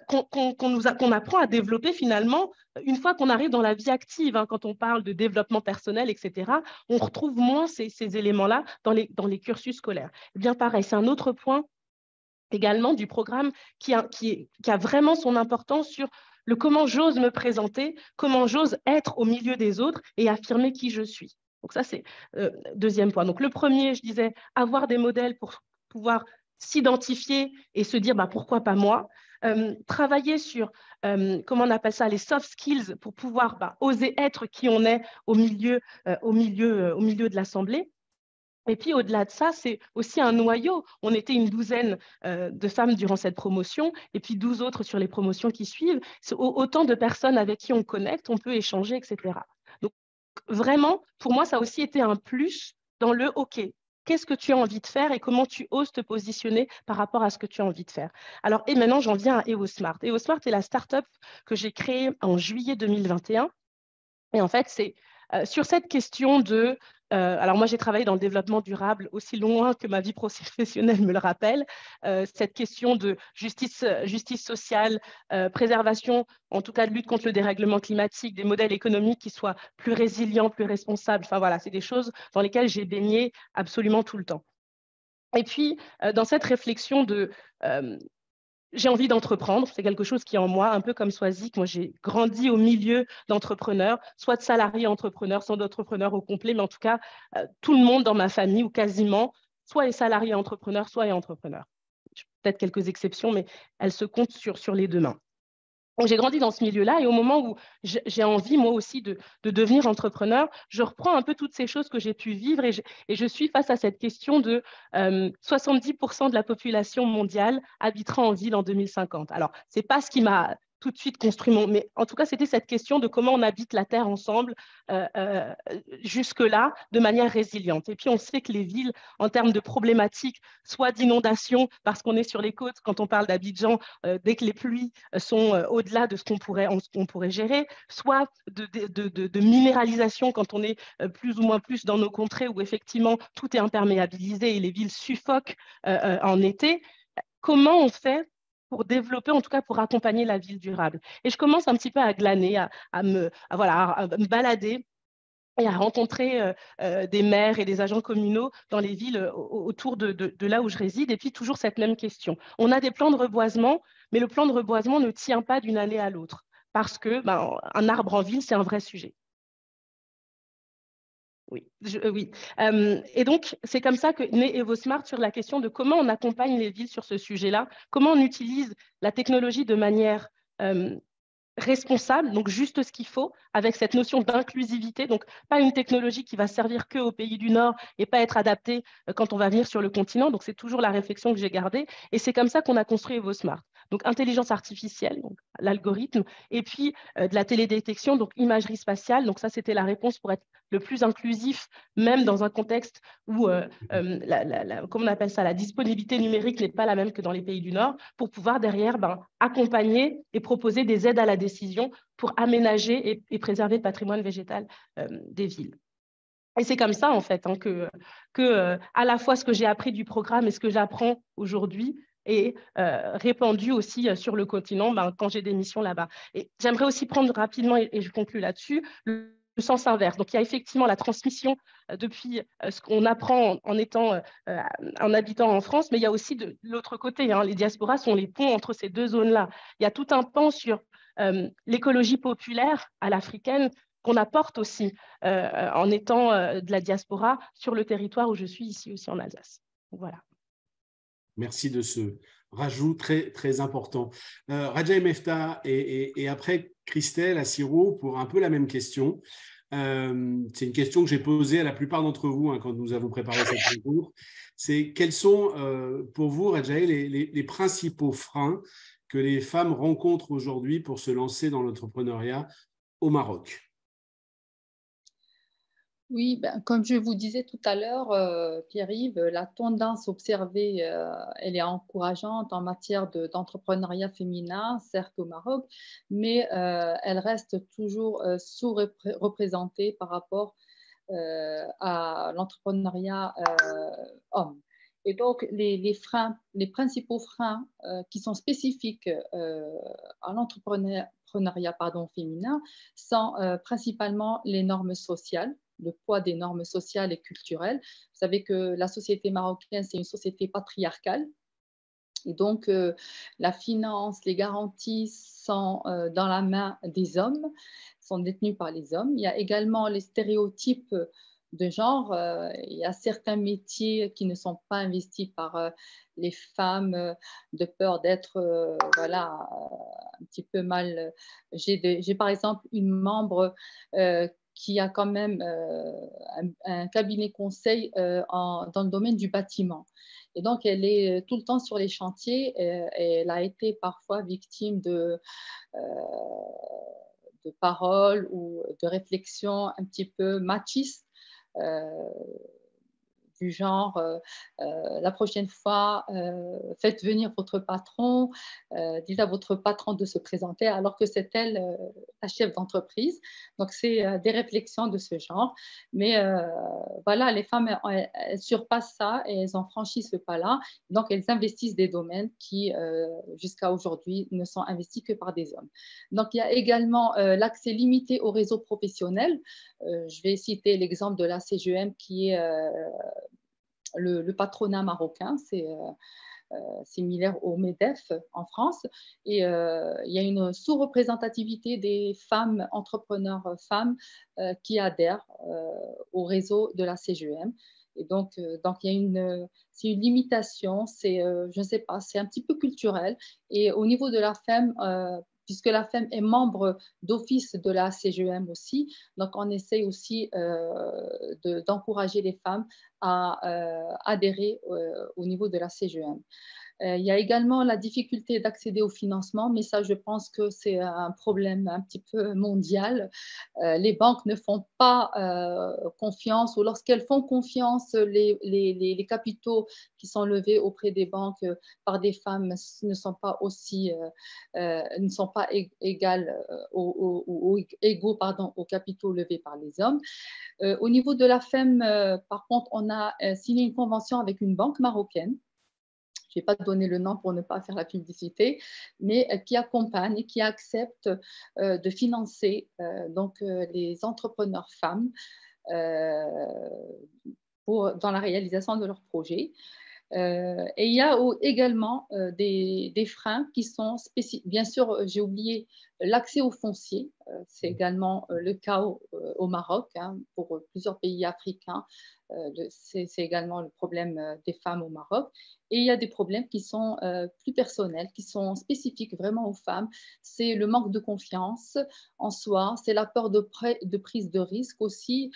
qu'on apprend à développer finalement une fois qu'on arrive dans la vie active, hein, quand on parle de développement personnel, etc., on retrouve moins ces éléments-là dans les cursus scolaires. Et bien pareil, c'est un autre point également du programme qui a vraiment son importance sur le comment j'ose me présenter, comment j'ose être au milieu des autres et affirmer qui je suis. Donc ça, c'est deuxième point. Donc le premier, je disais, avoir des modèles pour pouvoir s'identifier et se dire pourquoi pas moi. Travailler sur, comment on appelle ça, les soft skills pour pouvoir oser être qui on est au milieu de l'Assemblée. Et puis, au-delà de ça, c'est aussi un noyau. On était une douzaine de femmes durant cette promotion, et puis 12 autres sur les promotions qui suivent. C'est autant de personnes avec qui on connecte, on peut échanger, etc. Donc, vraiment, pour moi, ça a aussi été un plus dans le « OK, qu'est-ce que tu as envie de faire et comment tu oses te positionner par rapport à ce que tu as envie de faire. Alors, et maintenant, j'en viens à EvoSmart. EvoSmart est la start-up que j'ai créée en juillet 2021. Et en fait, c'est sur cette question de... alors moi, j'ai travaillé dans le développement durable aussi loin que ma vie professionnelle me le rappelle. Cette question de justice sociale, préservation, en tout cas de lutte contre le dérèglement climatique, des modèles économiques qui soient plus résilients, plus responsables. Enfin voilà, c'est des choses dans lesquelles j'ai baigné absolument tout le temps. Et puis, dans cette réflexion de... j'ai envie d'entreprendre, c'est quelque chose qui est en moi, un peu comme Swazik. Moi, j'ai grandi au milieu d'entrepreneurs, soit de salariés entrepreneurs, soit d'entrepreneurs au complet, mais en tout cas, tout le monde dans ma famille, ou quasiment, soit est salarié entrepreneur, soit est entrepreneur. Peut-être quelques exceptions, mais elles se comptent sur les deux mains. Donc, j'ai grandi dans ce milieu-là et au moment où j'ai envie, moi aussi, de devenir entrepreneur, je reprends un peu toutes ces choses que j'ai pu vivre et je suis face à cette question de 70% de la population mondiale habitera en ville en 2050. Alors, ce n'est pas ce qui m'a tout de suite construit mais en tout cas, c'était cette question de comment on habite la Terre ensemble jusque-là de manière résiliente. Et puis, on sait que les villes, en termes de problématiques, soit d'inondation, parce qu'on est sur les côtes, quand on parle d'Abidjan, dès que les pluies sont au-delà de ce qu'on pourrait gérer, soit de minéralisation quand on est plus ou moins plus dans nos contrées où effectivement tout est imperméabilisé et les villes suffoquent en été. Comment on fait pour développer, en tout cas pour accompagner la ville durable? Et je commence un petit peu à glaner, à me balader et à rencontrer des maires et des agents communaux dans les villes autour de là où je réside. Et puis, toujours cette même question. On a des plans de reboisement, mais le plan de reboisement ne tient pas d'une année à l'autre parce que un arbre en ville, c'est un vrai sujet. Oui, oui. Et donc, c'est comme ça que naît EvoSmart sur la question de comment on accompagne les villes sur ce sujet-là, comment on utilise la technologie de manière responsable, donc juste ce qu'il faut, avec cette notion d'inclusivité, donc pas une technologie qui va servir que aux pays du Nord et pas être adaptée quand on va venir sur le continent. Donc c'est toujours la réflexion que j'ai gardée et c'est comme ça qu'on a construit EvoSmart. Donc intelligence artificielle, donc l'algorithme, et puis de la télédétection, donc imagerie spatiale. Donc ça, c'était la réponse pour être le plus inclusif, même dans un contexte où, comment on appelle ça, la disponibilité numérique n'est pas la même que dans les pays du Nord, pour pouvoir derrière accompagner et proposer des aides à la décision pour aménager et préserver le patrimoine végétal des villes. Et c'est comme ça, en fait, que à la fois ce que j'ai appris du programme et ce que j'apprends aujourd'hui est répandu aussi sur le continent quand j'ai des missions là-bas. Et j'aimerais aussi prendre rapidement, et je conclue là-dessus, le sens inverse. Donc, il y a effectivement la transmission depuis ce qu'on apprend en habitant en France, mais il y a aussi de l'autre côté. Les diasporas sont les ponts entre ces deux zones-là. Il y a tout un pan sur l'écologie populaire à l'africaine qu'on apporte aussi en étant de la diaspora sur le territoire où je suis ici aussi en Alsace. Voilà. Merci de ce rajout très, très important. Radjaï Mefta et après Christelle Assiro pour un peu la même question. C'est une question que j'ai posée à la plupart d'entre vous quand nous avons préparé cette rencontre. C'est quels sont pour vous, Radjaï, les principaux freins que les femmes rencontrent aujourd'hui pour se lancer dans l'entrepreneuriat au Maroc? Oui, comme je vous disais tout à l'heure, Pierre-Yves, la tendance observée, elle est encourageante en matière d'entrepreneuriat féminin, certes au Maroc, mais elle reste toujours sous-représentée par rapport à l'entrepreneuriat homme. Et donc, les principaux freins qui sont spécifiques à l'entrepreneuriat féminin sont principalement les normes sociales, le poids des normes sociales et culturelles. Vous savez que la société marocaine, c'est une société patriarcale. Et donc, la finance, les garanties sont dans la main des hommes, sont détenues par les hommes. Il y a également les stéréotypes de genre. Il y a certains métiers qui ne sont pas investis par les femmes de peur d'être un petit peu mal. J'ai par exemple une membre qui a quand même un cabinet conseil dans le domaine du bâtiment. Et donc, elle est tout le temps sur les chantiers et elle a été parfois victime de paroles ou de réflexions un petit peu machistes du genre la prochaine fois, faites venir votre patron, dites à votre patron de se présenter alors que c'est elle la chef d'entreprise. Donc, c'est des réflexions de ce genre. Mais voilà, les femmes, elles surpassent ça et elles ont franchi ce pas-là. Donc, elles investissent des domaines qui, jusqu'à aujourd'hui, ne sont investis que par des hommes. Donc, il y a également l'accès limité au réseau professionnel. Je vais citer l'exemple de la CGM qui est le patronat marocain. C'est similaire au MEDEF en France. Et il y a une sous-représentativité des femmes entrepreneurs femmes qui adhèrent au réseau de la CGM. Et donc il y a c'est une limitation, je ne sais pas, c'est un petit peu culturel. Et au niveau de la femme, puisque la femme est membre d'office de la CGM aussi, donc on essaye aussi d'encourager les femmes à adhérer au niveau de la CGM. Il y a également la difficulté d'accéder au financement, mais ça, je pense que c'est un problème un petit peu mondial. Les banques ne font pas confiance, ou lorsqu'elles font confiance, les capitaux qui sont levés auprès des banques par des femmes ne sont pas ne sont pas égales ou égaux aux capitaux levés par les hommes. Au niveau de la femme, par contre, on a signé une convention avec une banque marocaine. Je ne vais pas donner le nom pour ne pas faire la publicité, mais qui accompagne et qui accepte de financer les entrepreneurs femmes dans la réalisation de leurs projets. Et il y a également des freins qui sont spécifiques. Bien sûr, j'ai oublié l'accès au foncier. C'est également le cas au Maroc, hein, pour plusieurs pays africains. C'est également le problème des femmes au Maroc. Et il y a des problèmes qui sont plus personnels, qui sont spécifiques vraiment aux femmes. C'est le manque de confiance en soi, c'est la peur de prise de risque aussi.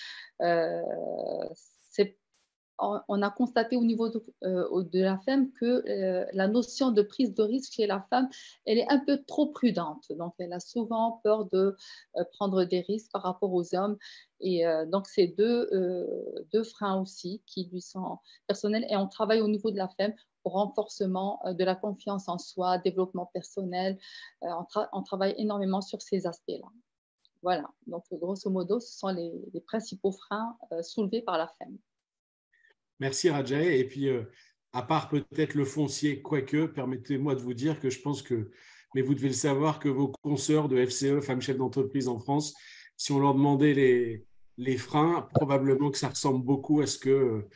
On a constaté au niveau de la femme que la notion de prise de risque chez la femme, elle est un peu trop prudente. Donc, elle a souvent peur de prendre des risques par rapport aux hommes. Et donc, c'est deux freins aussi qui lui sont personnels. Et on travaille au niveau de la femme au renforcement de la confiance en soi, développement personnel. On travaille énormément sur ces aspects-là. Voilà. Donc, grosso modo, ce sont les principaux freins soulevés par la femme. Merci Rajay. Et puis, à part peut-être le foncier, quoique, permettez-moi de vous dire que je pense que, mais vous devez le savoir, que vos consoeurs de FCE, femmes chefs d'entreprise en France, si on leur demandait les freins, probablement que ça ressemble beaucoup à ce que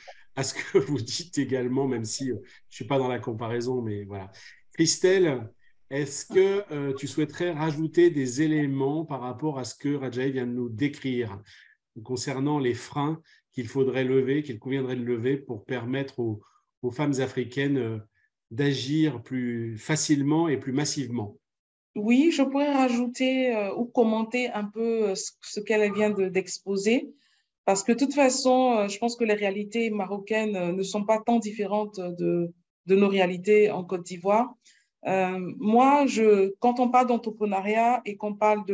vous dites également, même si je ne suis pas dans la comparaison, mais voilà. Christelle, est-ce que tu souhaiterais rajouter des éléments par rapport à ce que Rajay vient de nous décrire concernant les freins qu'il faudrait lever, qu'il conviendrait de lever pour permettre aux femmes africaines d'agir plus facilement et plus massivement? Oui, je pourrais rajouter ou commenter un peu ce qu'elle vient d'exposer, parce que de toute façon, je pense que les réalités marocaines ne sont pas tant différentes de nos réalités en Côte d'Ivoire. Moi, quand on parle d'entrepreneuriat et qu'on parle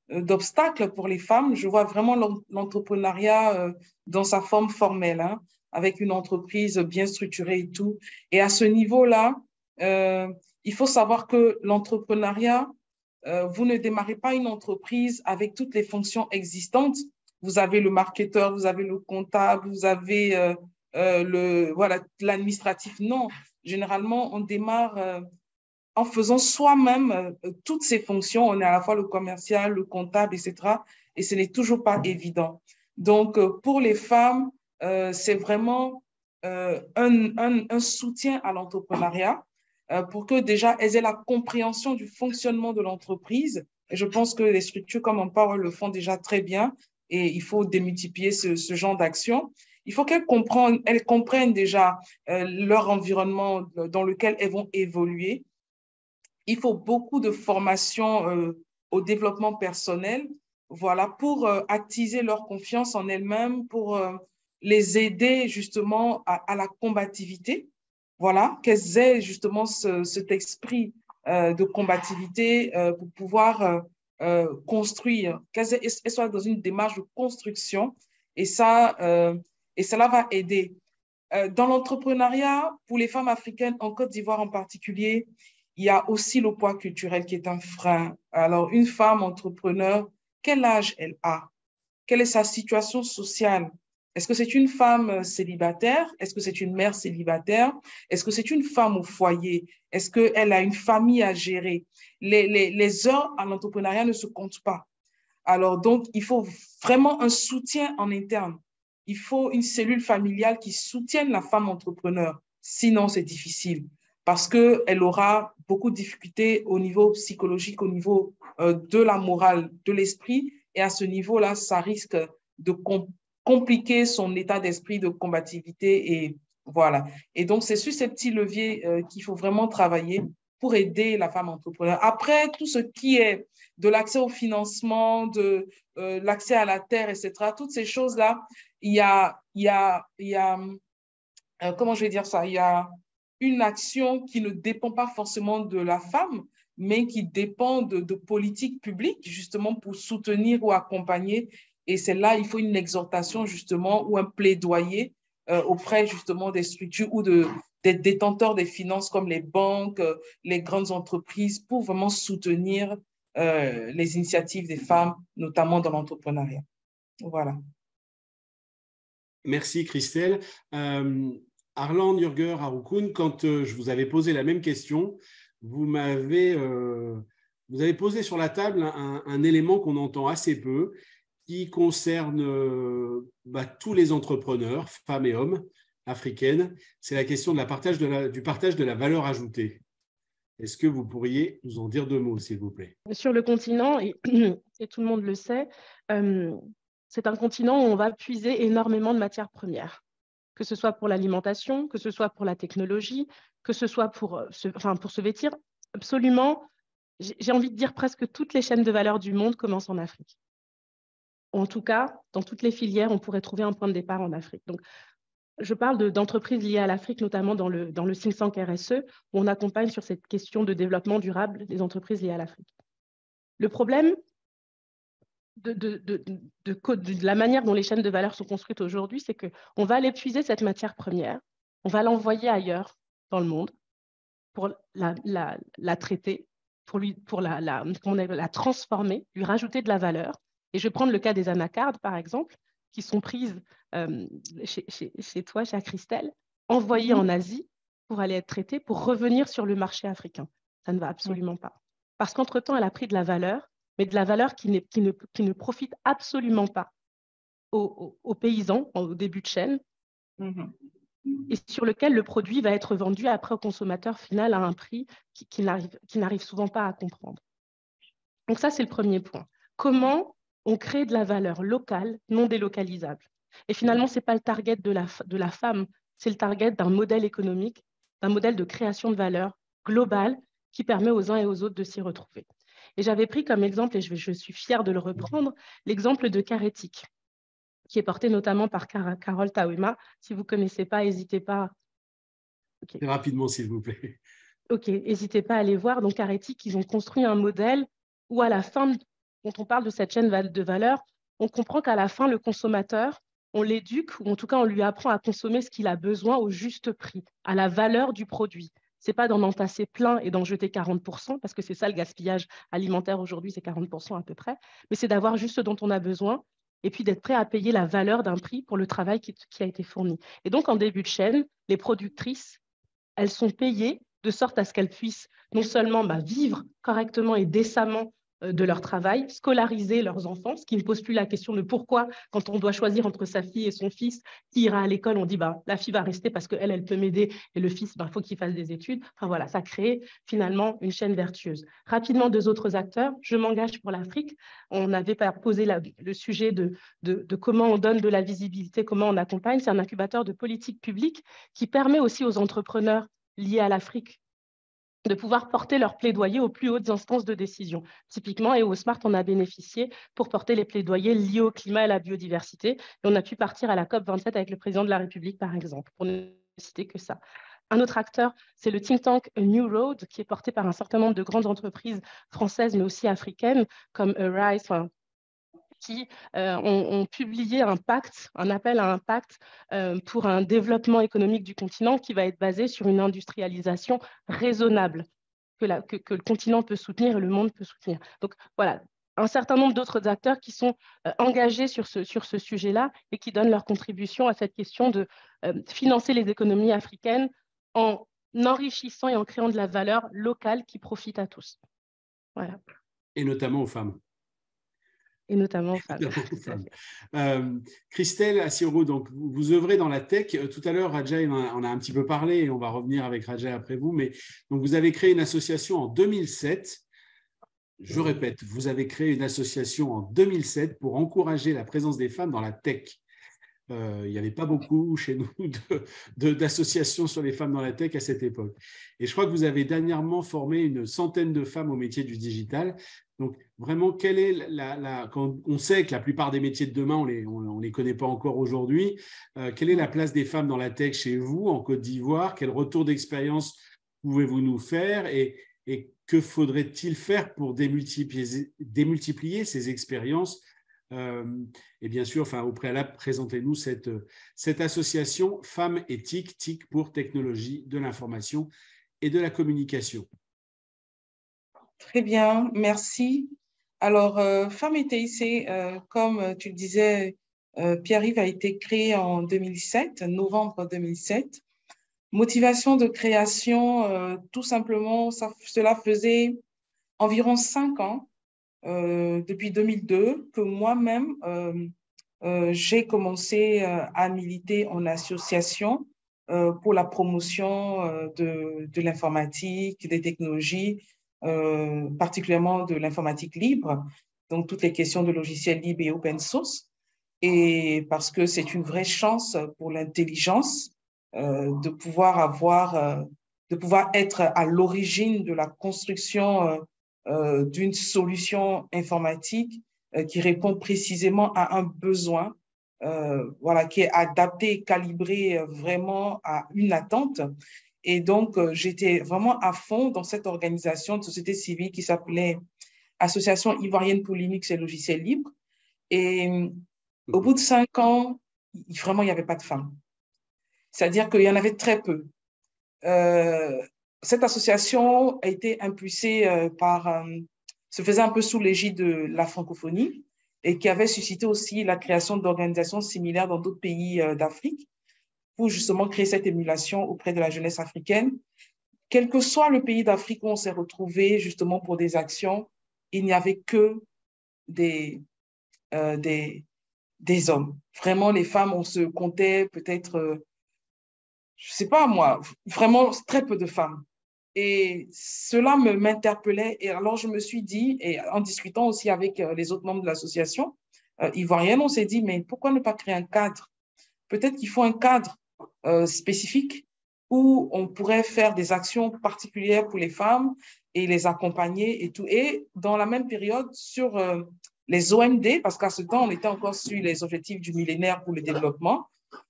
d'obstacles pour les femmes, je vois vraiment l'entrepreneuriat dans sa forme formelle, hein, avec une entreprise bien structurée et tout. Et à ce niveau-là, il faut savoir que l'entrepreneuriat, vous ne démarrez pas une entreprise avec toutes les fonctions existantes. Vous avez le marketeur, vous avez le comptable, vous avez l'administratif. Non, généralement, on démarre en faisant soi-même toutes ces fonctions. On est à la fois le commercial, le comptable, etc. Et ce n'est toujours pas évident. Donc, pour les femmes, c'est vraiment un soutien à l'entrepreneuriat pour que déjà elles aient la compréhension du fonctionnement de l'entreprise. Et je pense que les structures comme Empower le font déjà très bien et il faut démultiplier ce genre d'action. Il faut qu'elles comprennent déjà leur environnement dans lequel elles vont évoluer. Il faut beaucoup de formation au développement personnel, voilà, pour attiser leur confiance en elles-mêmes, pour les aider justement à la combativité, voilà, qu'elles aient justement cet esprit de combativité pour pouvoir construire, qu'elles soient dans une démarche de construction et cela va aider. Dans l'entrepreneuriat, pour les femmes africaines, en Côte d'Ivoire en particulier, il y a aussi le poids culturel qui est un frein. Alors, une femme entrepreneur, quel âge elle a? Quelle est sa situation sociale? Est-ce que c'est une femme célibataire? Est-ce que c'est une mère célibataire? Est-ce que c'est une femme au foyer? Est-ce qu'elle a une famille à gérer? Les heures à l'entrepreneuriat ne se comptent pas. Alors, donc, il faut vraiment un soutien en interne. Il faut une cellule familiale qui soutienne la femme entrepreneur. Sinon, c'est difficile parce qu'elle aura beaucoup de difficultés au niveau psychologique, au niveau de la morale, de l'esprit. Et à ce niveau-là, ça risque de compliquer son état d'esprit de combativité. Et voilà. Et donc, c'est sur ces petits leviers qu'il faut vraiment travailler pour aider la femme entrepreneur. Après, tout ce qui est de l'accès au financement, de l'accès à la terre, etc., toutes ces choses-là, il y a comment je vais dire ça? Il y a une action qui ne dépend pas forcément de la femme, mais qui dépend de politiques publiques, justement, pour soutenir ou accompagner. Et c'est là, il faut une exhortation, justement, ou un plaidoyer auprès, justement, des structures ou des détenteurs des finances comme les banques, les grandes entreprises, pour vraiment soutenir les initiatives des femmes, notamment dans l'entrepreneuriat. Voilà. Merci Christelle. Arland Jürger Haroukoun, quand je vous avais posé la même question, vous avez posé sur la table un élément qu'on entend assez peu, qui concerne tous les entrepreneurs, femmes et hommes, africaines. C'est la question du partage de la valeur ajoutée. Est-ce que vous pourriez nous en dire 2 mots, s'il vous plaît? Sur le continent, et tout le monde le sait, c'est un continent où on va puiser énormément de matières premières, que ce soit pour l'alimentation, que ce soit pour la technologie, que ce soit pour se vêtir. Absolument, j'ai envie de dire presque toutes les chaînes de valeur du monde commencent en Afrique. En tout cas, dans toutes les filières, on pourrait trouver un point de départ en Afrique. Donc, je parle d'entreprises liées à l'Afrique, notamment dans le think tank RSE, où on accompagne sur cette question de développement durable des entreprises liées à l'Afrique. Le problème de la manière dont les chaînes de valeur sont construites aujourd'hui, c'est qu'on va aller puiser cette matière première, on va l'envoyer ailleurs dans le monde pour la traiter, pour la transformer, lui rajouter de la valeur. Et je vais prendre le cas des anacardes, par exemple, qui sont prises chez toi, chez Christelle, envoyées en Asie pour aller être traitées, pour revenir sur le marché africain. Ça ne va absolument pas. Parce qu'entre-temps, elle a pris de la valeur, mais de la valeur qui ne profite absolument pas aux paysans au début de chaîne, et sur lequel le produit va être vendu après au consommateur final à un prix qui n'arrive souvent pas à comprendre. Donc ça, c'est le premier point. Comment on crée de la valeur locale, non délocalisable? Et finalement, ce n'est pas le target de la femme, c'est le target d'un modèle économique, d'un modèle de création de valeur globale qui permet aux uns et aux autres de s'y retrouver. Et j'avais pris comme exemple, et je suis fière de le reprendre, l'exemple de Caretic, qui est porté notamment par Carole Tawema. Si vous ne connaissez pas, n'hésitez pas. Okay. Rapidement, s'il vous plaît. OK, n'hésitez pas à aller voir. Donc, Caretic, ils ont construit un modèle où à la fin, quand on parle de cette chaîne de valeur, on comprend qu'à la fin, le consommateur, on l'éduque, ou en tout cas, on lui apprend à consommer ce qu'il a besoin au juste prix, à la valeur du produit. Ce n'est pas d'en entasser plein et d'en jeter 40%, parce que c'est ça le gaspillage alimentaire aujourd'hui, c'est 40% à peu près, mais c'est d'avoir juste ce dont on a besoin et puis d'être prêt à payer la valeur d'un prix pour le travail qui a été fourni. Et donc, en début de chaîne, les productrices, elles sont payées de sorte à ce qu'elles puissent non seulement vivre correctement et décemment de leur travail, scolariser leurs enfants, ce qui ne pose plus la question de pourquoi, quand on doit choisir entre sa fille et son fils, qui ira à l'école, on dit la fille va rester parce qu'elle, elle peut m'aider, et le fils, faut qu'il fasse des études. Enfin voilà, ça crée finalement une chaîne vertueuse. Rapidement, 2 autres acteurs. Je m'engage pour l'Afrique. On avait posé le sujet de comment on donne de la visibilité, comment on accompagne. C'est un incubateur de politique publique qui permet aussi aux entrepreneurs liés à l'Afrique de pouvoir porter leur plaidoyer aux plus hautes instances de décision. Typiquement, EOSmart en a bénéficié pour porter les plaidoyers liés au climat et à la biodiversité. Et on a pu partir à la COP27 avec le président de la République, par exemple, pour ne citer que ça. Un autre acteur, c'est le think tank A New Road, qui est porté par un certain nombre de grandes entreprises françaises, mais aussi africaines, comme Arise, qui ont publié un pacte, un appel à un pacte pour un développement économique du continent qui va être basé sur une industrialisation raisonnable que le continent peut soutenir et le monde peut soutenir. Donc voilà, un certain nombre d'autres acteurs qui sont engagés sur ce sujet-là et qui donnent leur contribution à cette question de financer les économies africaines en enrichissant et en créant de la valeur locale qui profite à tous. Voilà. Et notamment aux femmes. Et notamment aux femmes. Christelle Assiro, donc vous œuvrez dans la tech. Tout à l'heure, Raja on a un petit peu parlé et on va revenir avec Raja après vous. Mais donc vous avez créé une association en 2007. Je répète, vous avez créé une association en 2007 pour encourager la présence des femmes dans la tech. Il n'y avait pas beaucoup chez nous d'associations sur les femmes dans la tech à cette époque. Et je crois que vous avez dernièrement formé une centaine de femmes au métier du digital. Donc, vraiment, quelle est quand on sait que la plupart des métiers de demain, on les connaît pas encore aujourd'hui, quelle est la place des femmes dans la tech chez vous, en Côte d'Ivoire? Quel retour d'expérience pouvez-vous nous faire et que faudrait-il faire pour démultiplier ces expériences? Et bien sûr, au préalable, présentez-nous cette association Femmes et TIC, TIC pour Technologie de l'Information et de la Communication. Très bien, merci. Alors, Femmes et TIC, comme tu le disais, Pierre-Yves, a été créé en 2007, novembre 2007. Motivation de création, tout simplement, cela faisait environ 5 ans. Depuis 2002 que moi-même, j'ai commencé à militer en association pour la promotion de l'informatique, des technologies, particulièrement de l'informatique libre, donc toutes les questions de logiciels libres et open source, et parce que c'est une vraie chance pour l'intelligence de pouvoir être à l'origine de la construction d'une solution informatique qui répond précisément à un besoin, qui est adapté et calibré vraiment à une attente. Et donc, j'étais vraiment à fond dans cette organisation de société civile qui s'appelait Association ivoirienne pour Linux et logiciels libres. Et au bout de 5 ans, vraiment, il n'y avait pas de femmes. C'est-à-dire qu'il y en avait très peu. Cette association a été impulsée se faisait un peu sous l'égide de la francophonie et qui avait suscité aussi la création d'organisations similaires dans d'autres pays d'Afrique pour justement créer cette émulation auprès de la jeunesse africaine. Quel que soit le pays d'Afrique où on s'est retrouvé justement pour des actions, il n'y avait que des hommes. Vraiment, les femmes, on se comptait peut-être, je ne sais pas moi, vraiment très peu de femmes. Et cela m'interpellait. Et alors, je me suis dit, et en discutant aussi avec les autres membres de l'association ivoirienne, on s'est dit, mais pourquoi ne pas créer un cadre? Peut-être qu'il faut un cadre spécifique où on pourrait faire des actions particulières pour les femmes et les accompagner et tout. Et dans la même période, sur les OMD, parce qu'à ce temps, on était encore sur les objectifs du millénaire pour le développement,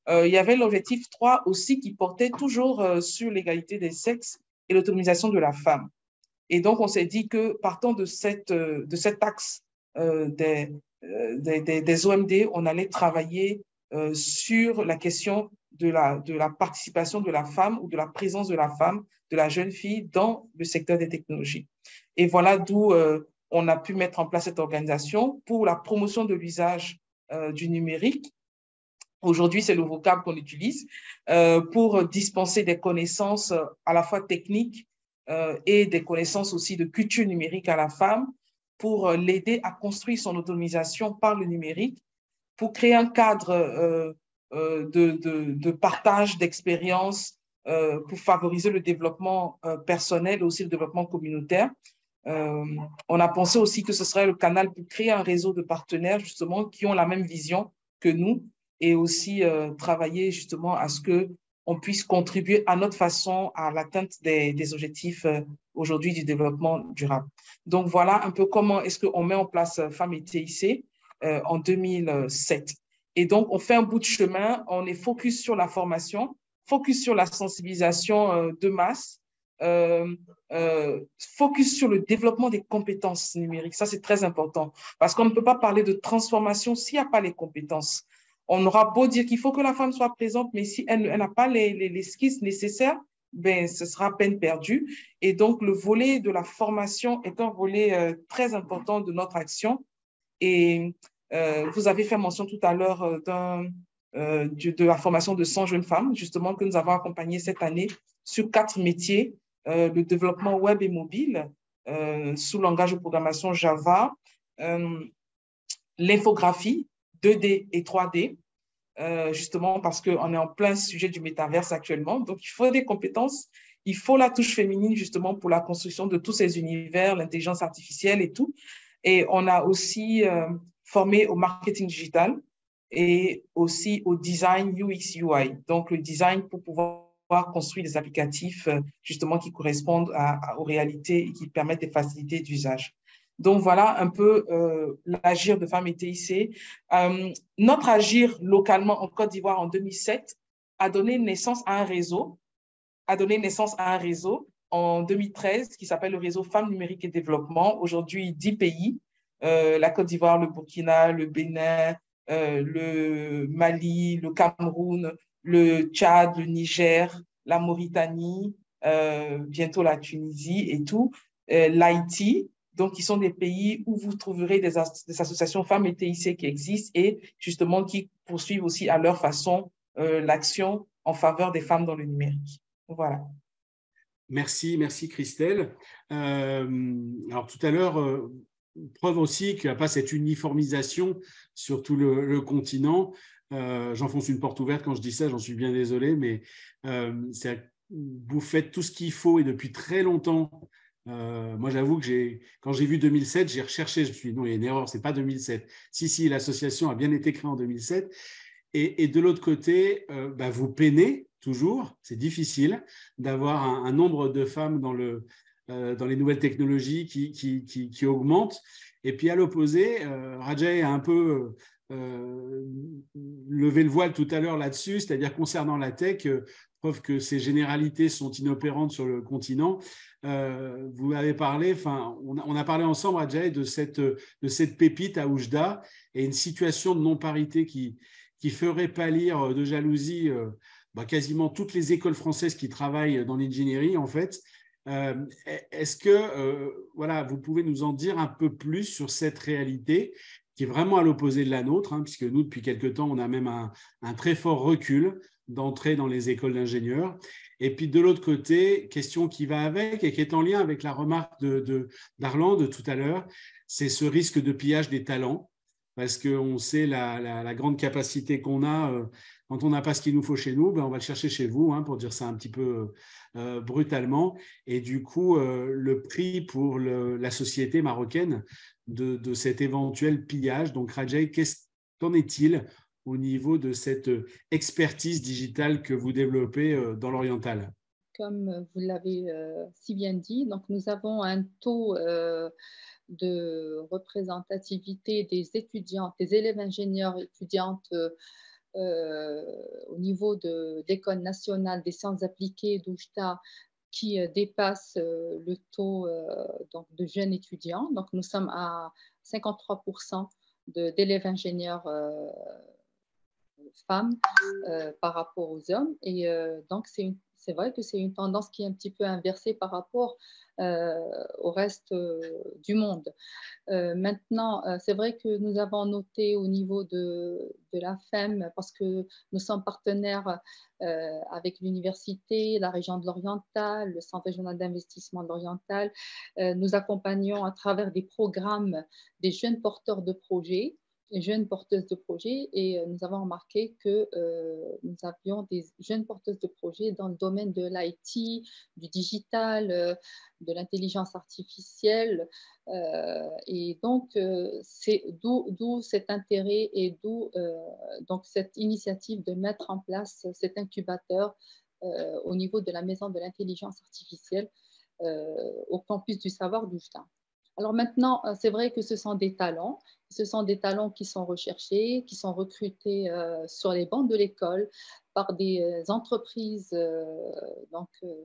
il y avait l'objectif 3 aussi qui portait toujours sur l'égalité des sexes et l'autonomisation de la femme. Et donc, on s'est dit que partant de cet axe des OMD, on allait travailler sur la question de la participation de la femme ou de la présence de la femme, de la jeune fille dans le secteur des technologies. Et voilà d'où on a pu mettre en place cette organisation pour la promotion de l'usage du numérique. Aujourd'hui, c'est le vocable qu'on utilise pour dispenser des connaissances à la fois techniques et des connaissances aussi de culture numérique à la femme pour l'aider à construire son autonomisation par le numérique, pour créer un cadre de partage d'expériences, pour favoriser le développement personnel et aussi le développement communautaire. On a pensé aussi que ce serait le canal pour créer un réseau de partenaires justement qui ont la même vision que nous, et aussi travailler justement à ce qu'on puisse contribuer à notre façon à l'atteinte des objectifs aujourd'hui du développement durable. Donc, voilà un peu comment est-ce qu'on met en place Femmes et TIC en 2007. Et donc, on fait un bout de chemin, on est focus sur la formation, focus sur la sensibilisation de masse focus sur le développement des compétences numériques. Ça, c'est très important parce qu'on ne peut pas parler de transformation s'il n'y a pas les compétences. On aura beau dire qu'il faut que la femme soit présente, mais si elle n'a pas les skills nécessaires, ben, ce sera peine perdue. Et donc, le volet de la formation est un volet très important de notre action. Et vous avez fait mention tout à l'heure de la formation de 100 jeunes femmes, justement, que nous avons accompagnées cette année sur 4 métiers, le développement web et mobile, sous langage de programmation Java, l'infographie 2D et 3D, justement parce qu'on est en plein sujet du métaverse actuellement. Donc, il faut des compétences, il faut la touche féminine, justement, pour la construction de tous ces univers, l'intelligence artificielle et tout. Et on a aussi formé au marketing digital et aussi au design UX UI. Donc, le design pour pouvoir construire des applicatifs justement qui correspondent aux réalités et qui permettent des facilités d'usage. Donc, voilà un peu l'agir de Femmes et TIC. Notre agir localement en Côte d'Ivoire en 2007 a donné naissance à un réseau, en 2013 qui s'appelle le réseau Femmes Numériques et Développement. Aujourd'hui, 10 pays, la Côte d'Ivoire, le Burkina, le Bénin, le Mali, le Cameroun, le Tchad, le Niger, la Mauritanie, bientôt la Tunisie et tout, l'Haïti. Donc, qui sont des pays où vous trouverez des associations femmes et TIC qui existent et justement qui poursuivent aussi à leur façon l'action en faveur des femmes dans le numérique. Voilà. Merci Christelle. Alors tout à l'heure, preuve aussi qu'il n'y a pas cette uniformisation sur tout le continent. J'enfonce une porte ouverte quand je dis ça, j'en suis bien désolé, mais vous faites tout ce qu'il faut et depuis très longtemps. Moi, j'avoue que quand j'ai vu 2007, j'ai recherché, je me suis dit non, il y a une erreur, c'est pas 2007. Si, l'association a bien été créée en 2007. Et de l'autre côté, vous peinez toujours, c'est difficile d'avoir un nombre de femmes dans les nouvelles technologies qui augmente. Et puis à l'opposé, Rajay a un peu levé le voile tout à l'heure là-dessus, c'est-à-dire concernant la tech, preuve que ces généralités sont inopérantes sur le continent. Vous avez parlé, on a parlé ensemble, Rajay, de cette pépite à Oujda et une situation de non-parité qui ferait pâlir de jalousie quasiment toutes les écoles françaises qui travaillent dans l'ingénierie, en fait. Est-ce que vous pouvez nous en dire un peu plus sur cette réalité qui est vraiment à l'opposé de la nôtre, puisque nous, depuis quelque temps, on a même un très fort recul d'entrée dans les écoles d'ingénieurs. Et puis de l'autre côté, question qui va avec et qui est en lien avec la remarque d'Arlan de tout à l'heure, c'est ce risque de pillage des talents, parce qu'on sait la grande capacité qu'on a. Quand on n'a pas ce qu'il nous faut chez nous, on va le chercher chez vous, pour dire ça un petit peu brutalement. Et du coup, le prix pour la société marocaine de cet éventuel pillage. Donc, Rajay, qu'en est-il au niveau de cette expertise digitale que vous développez dans l'oriental? Comme vous l'avez si bien dit, donc nous avons un taux de représentativité des étudiantes, des élèves ingénieurs étudiantes au niveau de l'École nationale des sciences appliquées d'Oujda qui dépasse le taux donc de jeunes étudiants. Donc nous sommes à 53% d'élèves ingénieurs femmes par rapport aux hommes. Et donc c'est vrai que c'est une tendance qui est un petit peu inversée par rapport au reste du monde. Maintenant, c'est vrai que nous avons noté au niveau de la FEM, parce que nous sommes partenaires avec l'université, la région de l'Oriental, le Centre régional d'investissement de l'Oriental. Nous accompagnons à travers des programmes des jeunes porteurs de projets, jeunes porteuses de projets, et nous avons remarqué que nous avions des jeunes porteuses de projets dans le domaine de l'IT, du digital, de l'intelligence artificielle, et donc c'est d'où cet intérêt et d'où donc cette initiative de mettre en place cet incubateur au niveau de la maison de l'intelligence artificielle au campus du savoir d'Oujda. Alors maintenant, c'est vrai que ce sont des talents. Ce sont des talents qui sont recherchés, qui sont recrutés sur les bancs de l'école par des entreprises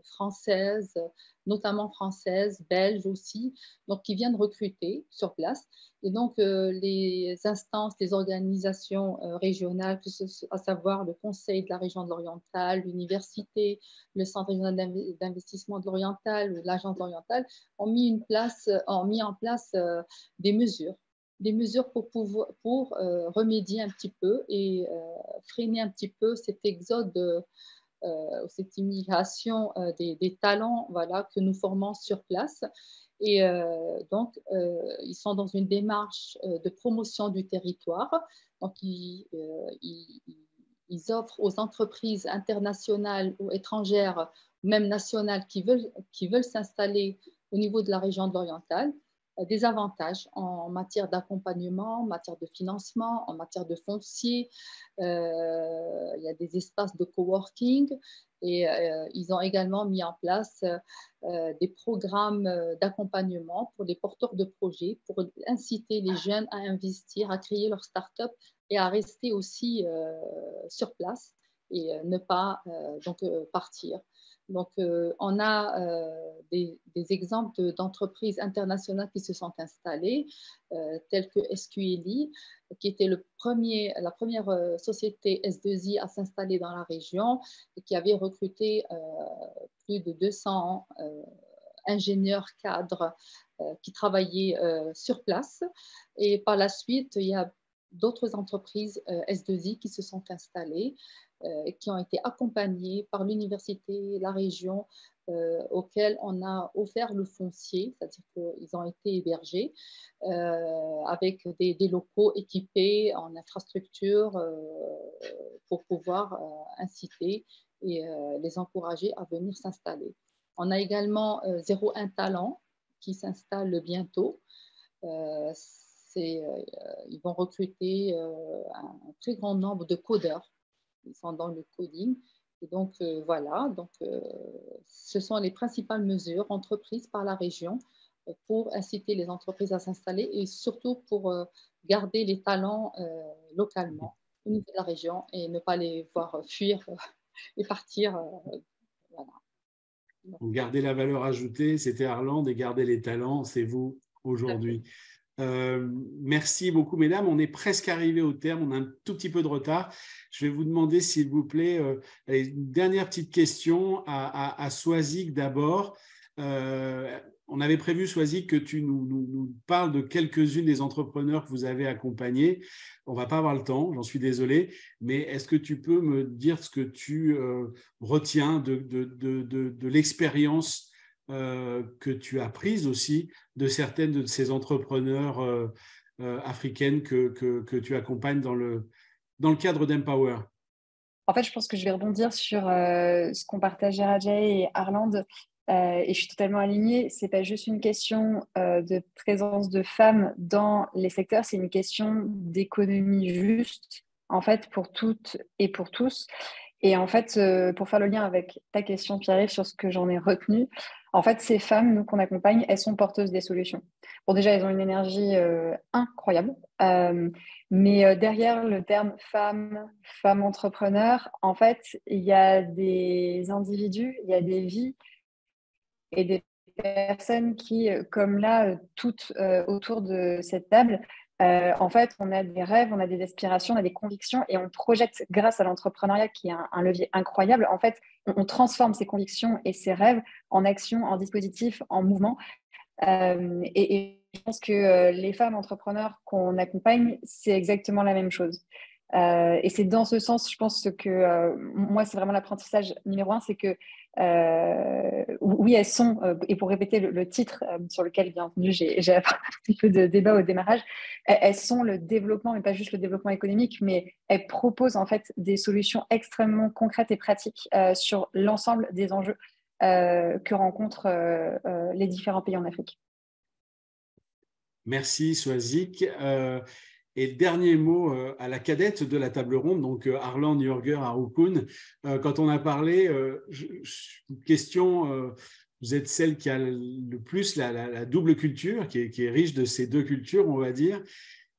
françaises, notamment françaises, belges aussi, donc qui viennent recruter sur place. Et donc, les instances, les organisations régionales, à savoir le Conseil de la région de l'Oriental, l'université, le Centre régional d'investissement de l'Oriental, l'Agence de l'Oriental, ont mis en place des mesures pour remédier un petit peu et freiner un petit peu cet exode, cette immigration des talents, voilà, que nous formons sur place. Et donc, ils sont dans une démarche de promotion du territoire. Donc, ils offrent aux entreprises internationales ou étrangères, même nationales, qui veulent s'installer au niveau de la région de l'Oriental, des avantages en matière d'accompagnement, en matière de financement, en matière de foncier. Il y a des espaces de coworking et ils ont également mis en place des programmes d'accompagnement pour les porteurs de projets, pour inciter les jeunes à investir, à créer leur start-up et à rester aussi sur place et ne pas partir. Donc, on a des exemples d'entreprises internationales qui se sont installées, telles que SQLI, qui était la première société S2I à s'installer dans la région et qui avait recruté plus de 200 ingénieurs cadres qui travaillaient sur place. Et par la suite, il y a d'autres entreprises S2I qui se sont installées, qui ont été accompagnés par l'université, la région, auxquels on a offert le foncier, c'est-à-dire qu'ils ont été hébergés avec des locaux équipés en infrastructure pour pouvoir inciter et les encourager à venir s'installer. On a également 01 Talent qui s'installe bientôt. Ils vont recruter un très grand nombre de codeurs. Ils sont dans le coding. Et donc, voilà, ce sont les principales mesures entreprises par la région pour inciter les entreprises à s'installer et surtout pour garder les talents localement au niveau de la région et ne pas les voir fuir et partir. Voilà. Garder la valeur ajoutée, c'était Arlande, et garder les talents, c'est vous aujourd'hui. Merci beaucoup, mesdames. On est presque arrivé au terme. On a un tout petit peu de retard. Je vais vous demander, s'il vous plaît, une dernière petite question à Swazik d'abord. On avait prévu, Swazik, que tu nous parles de quelques-unes des entrepreneurs que vous avez accompagnés. On ne va pas avoir le temps, j'en suis désolé. Mais est-ce que tu peux me dire ce que tu retiens de l'expérience que tu as prise aussi de certaines de ces entrepreneurs africaines que tu accompagnes dans le cadre d'Empower? En fait, je pense que je vais rebondir sur ce qu'ont partagé Rajay et Arlande. Et je suis totalement alignée. Ce n'est pas juste une question de présence de femmes dans les secteurs, c'est une question d'économie juste, en fait, pour toutes et pour tous. Et en fait, pour faire le lien avec ta question, Pierre-Yves, sur ce que j'en ai retenu, en fait, ces femmes, nous, qu'on accompagne, elles sont porteuses des solutions. Bon, déjà, elles ont une énergie incroyable. Mais derrière le terme femme entrepreneur, en fait, il y a des individus, il y a des vies et des personnes qui, comme là, toutes autour de cette table, en fait, on a des rêves, on a des aspirations, on a des convictions et on projette, grâce à l'entrepreneuriat qui est un levier incroyable, en fait, on transforme ces convictions et ces rêves en action, en dispositif, en mouvement. Et je pense que les femmes entrepreneurs qu'on accompagne, c'est exactement la même chose. Et c'est dans ce sens, je pense que moi, c'est vraiment l'apprentissage numéro 1, c'est que oui, elles sont, et pour répéter le titre sur lequel, bien entendu, j'ai un petit peu de débat au démarrage, elles sont le développement, mais pas juste le développement économique, mais elles proposent en fait des solutions extrêmement concrètes et pratiques sur l'ensemble des enjeux que rencontrent les différents pays en Afrique. Merci, Swazik. Et le dernier mot à la cadette de la table ronde, donc Arlande Jörger Aroukun. Quand on a parlé, question, vous êtes celle qui a le plus la double culture, qui est riche de ces deux cultures, on va dire.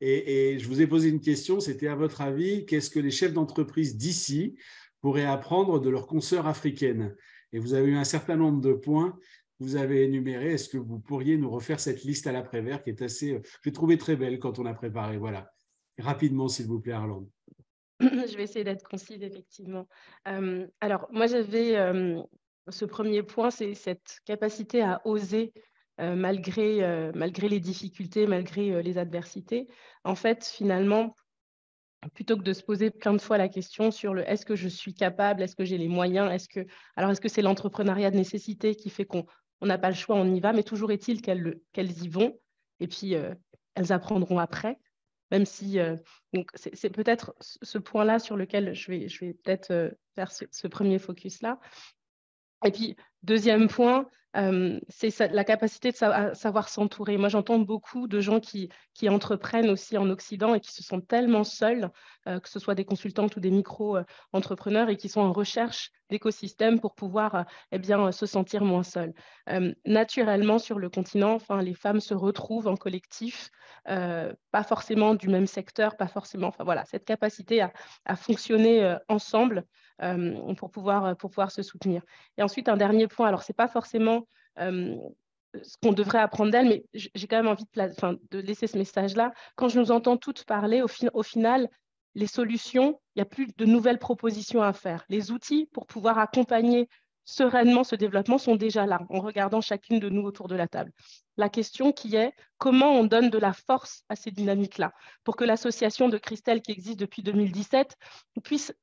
Et je vous ai posé une question, c'était à votre avis, qu'est-ce que les chefs d'entreprise d'ici pourraient apprendre de leurs consoeurs africaines? Et vous avez eu un certain nombre de points que vous avez énumérés. Est-ce que vous pourriez nous refaire cette liste à l'après-vert qui est assez, j'ai trouvé très belle quand on a préparé. Voilà. Rapidement, s'il vous plaît, Arlande. Je vais essayer d'être concise, effectivement. Alors, moi, j'avais ce premier point, c'est cette capacité à oser malgré les difficultés, malgré les adversités. En fait, finalement, plutôt que de se poser plein de fois la question sur le est-ce que je suis capable, est-ce que j'ai les moyens, est-ce que c'est l'entrepreneuriat de nécessité qui fait qu'on n'a pas le choix, on y va, mais toujours est-il qu'elles y vont et puis elles apprendront après, même si donc c'est peut-être ce point-là sur lequel je vais peut-être faire ce premier focus-là. Et puis, deuxième point, c'est la capacité de savoir s'entourer. Moi, j'entends beaucoup de gens qui entreprennent aussi en Occident et qui se sentent tellement seuls, que ce soit des consultantes ou des micro-entrepreneurs, et qui sont en recherche d'écosystèmes pour pouvoir se sentir moins seuls. Naturellement, sur le continent, les femmes se retrouvent en collectif, pas forcément du même secteur, pas forcément. Voilà, cette capacité à fonctionner ensemble pour pouvoir se soutenir. Et ensuite, un dernier point, alors ce n'est pas forcément ce qu'on devrait apprendre d'elle, mais j'ai quand même envie de laisser ce message-là. Quand je nous entends toutes parler, au final, les solutions, il n'y a plus de nouvelles propositions à faire. Les outils pour pouvoir accompagner sereinement ce développement sont déjà là, en regardant chacune de nous autour de la table. La question qui est comment on donne de la force à ces dynamiques-là pour que l'association de Christelle, qui existe depuis 2017, puisse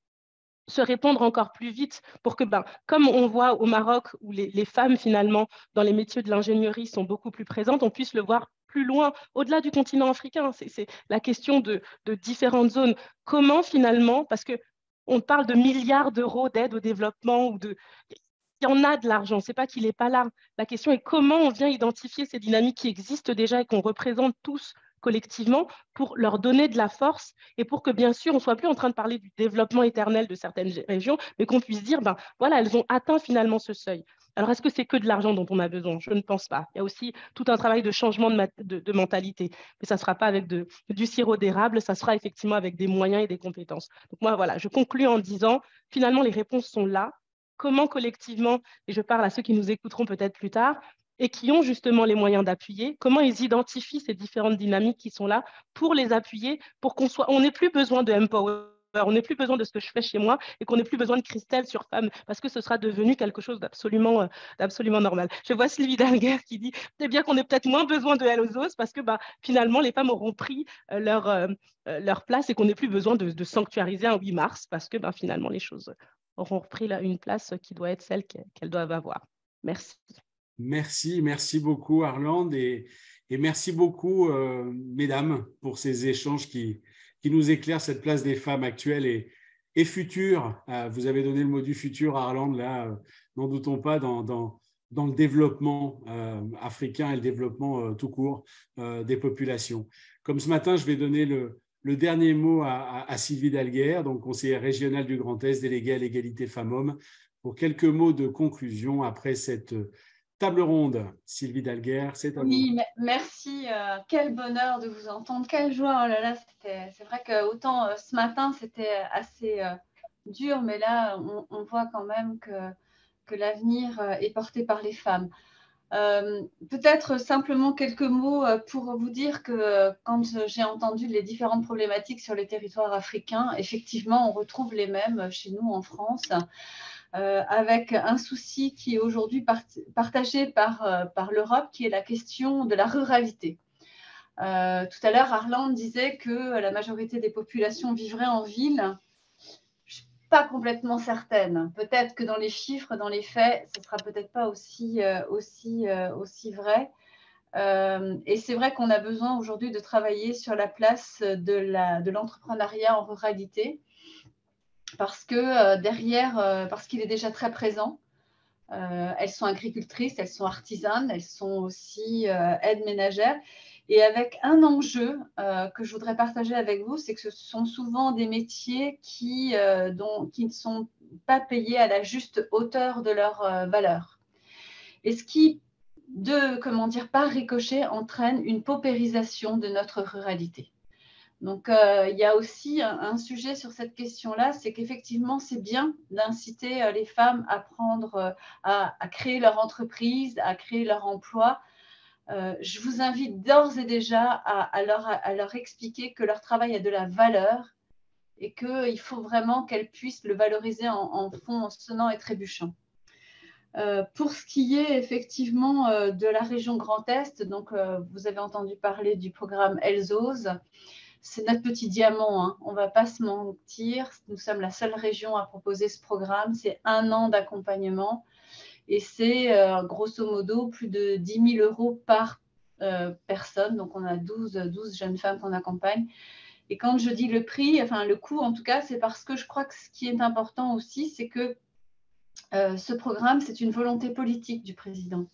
se répandre encore plus vite pour que, comme on voit au Maroc, où les femmes, finalement, dans les métiers de l'ingénierie sont beaucoup plus présentes, on puisse le voir plus loin, au-delà du continent africain. C'est la question de différentes zones. Comment, finalement, parce qu'on parle de milliards d'euros d'aide au développement, il y en a de l'argent, c'est pas qu'il n'est pas là. La question est comment on vient identifier ces dynamiques qui existent déjà et qu'on représente tous collectivement pour leur donner de la force et pour que, bien sûr, on ne soit plus en train de parler du développement éternel de certaines régions, mais qu'on puisse dire, voilà, elles ont atteint finalement ce seuil. Alors, est-ce que c'est que de l'argent dont on a besoin? Je ne pense pas. Il y a aussi tout un travail de changement de mentalité. Mais ça ne sera pas avec du sirop d'érable, ça sera effectivement avec des moyens et des compétences. Donc moi, voilà, je conclus en disant, finalement, les réponses sont là. Comment collectivement, et je parle à ceux qui nous écouteront peut-être plus tard, et qui ont justement les moyens d'appuyer, comment ils identifient ces différentes dynamiques qui sont là pour les appuyer, pour on n'ait plus besoin de Empower, on n'ait plus besoin de ce que je fais chez moi et qu'on n'ait plus besoin de Christelle sur femme, parce que ce sera devenu quelque chose d'absolument normal. Je vois Sylvie Dalguer qui dit c'est bien qu'on ait peut-être moins besoin de Hellosos parce que finalement les femmes auront pris leur place et qu'on n'ait plus besoin de sanctuariser un 8 mars parce que finalement les choses auront repris une place qui doit être celle qu'elles doivent avoir. Merci. Merci beaucoup Arlande et merci beaucoup mesdames pour ces échanges qui nous éclairent cette place des femmes actuelles et futures. Vous avez donné le mot du futur Arlande, là, n'en doutons pas dans le développement africain et le développement tout court des populations. Comme ce matin, je vais donner le dernier mot à Sylvie Dalguer, donc conseillère régionale du Grand Est, déléguée à l'égalité femmes-hommes, pour quelques mots de conclusion après cette table ronde. Sylvie Dalguer, c'est à vous. Oui, merci. Quel bonheur de vous entendre. Quelle joie. Oh là là, c'est vrai que autant ce matin, c'était assez dur, mais là, on voit quand même que l'avenir est porté par les femmes. Peut-être simplement quelques mots pour vous dire que quand j'ai entendu les différentes problématiques sur les territoires africains, effectivement, on retrouve les mêmes chez nous en France. Avec un souci qui est aujourd'hui partagé par l'Europe, qui est la question de la ruralité. Tout à l'heure, Arlande disait que la majorité des populations vivraient en ville. Je ne suis pas complètement certaine. Peut-être que dans les chiffres, dans les faits, ce ne sera peut-être pas aussi vrai. Et c'est vrai qu'on a besoin aujourd'hui de travailler sur la place de l'entrepreneuriat en ruralité. Parce que parce qu'il est déjà très présent. Elles sont agricultrices, elles sont artisanes, elles sont aussi aides ménagères. Et avec un enjeu que je voudrais partager avec vous, c'est que ce sont souvent des métiers qui ne sont pas payés à la juste hauteur de leur valeur. Et ce qui, par ricochet, entraîne une paupérisation de notre ruralité. Donc, il y a aussi un sujet sur cette question-là, c'est qu'effectivement, c'est bien d'inciter les femmes à prendre, à créer leur entreprise, à créer leur emploi. Je vous invite d'ores et déjà à leur expliquer que leur travail a de la valeur et qu'il faut vraiment qu'elles puissent le valoriser en sonnant et trébuchant. Pour ce qui est effectivement de la région Grand Est, donc vous avez entendu parler du programme ELSOS. C'est notre petit diamant, hein. On ne va pas se mentir. Nous sommes la seule région à proposer ce programme. C'est 1 an d'accompagnement et c'est grosso modo plus de 10 000 € par personne. Donc, on a 12 jeunes femmes qu'on accompagne. Et quand je dis le prix, enfin le coût en tout cas, c'est parce que je crois que ce qui est important aussi, c'est que ce programme, c'est une volonté politique du président.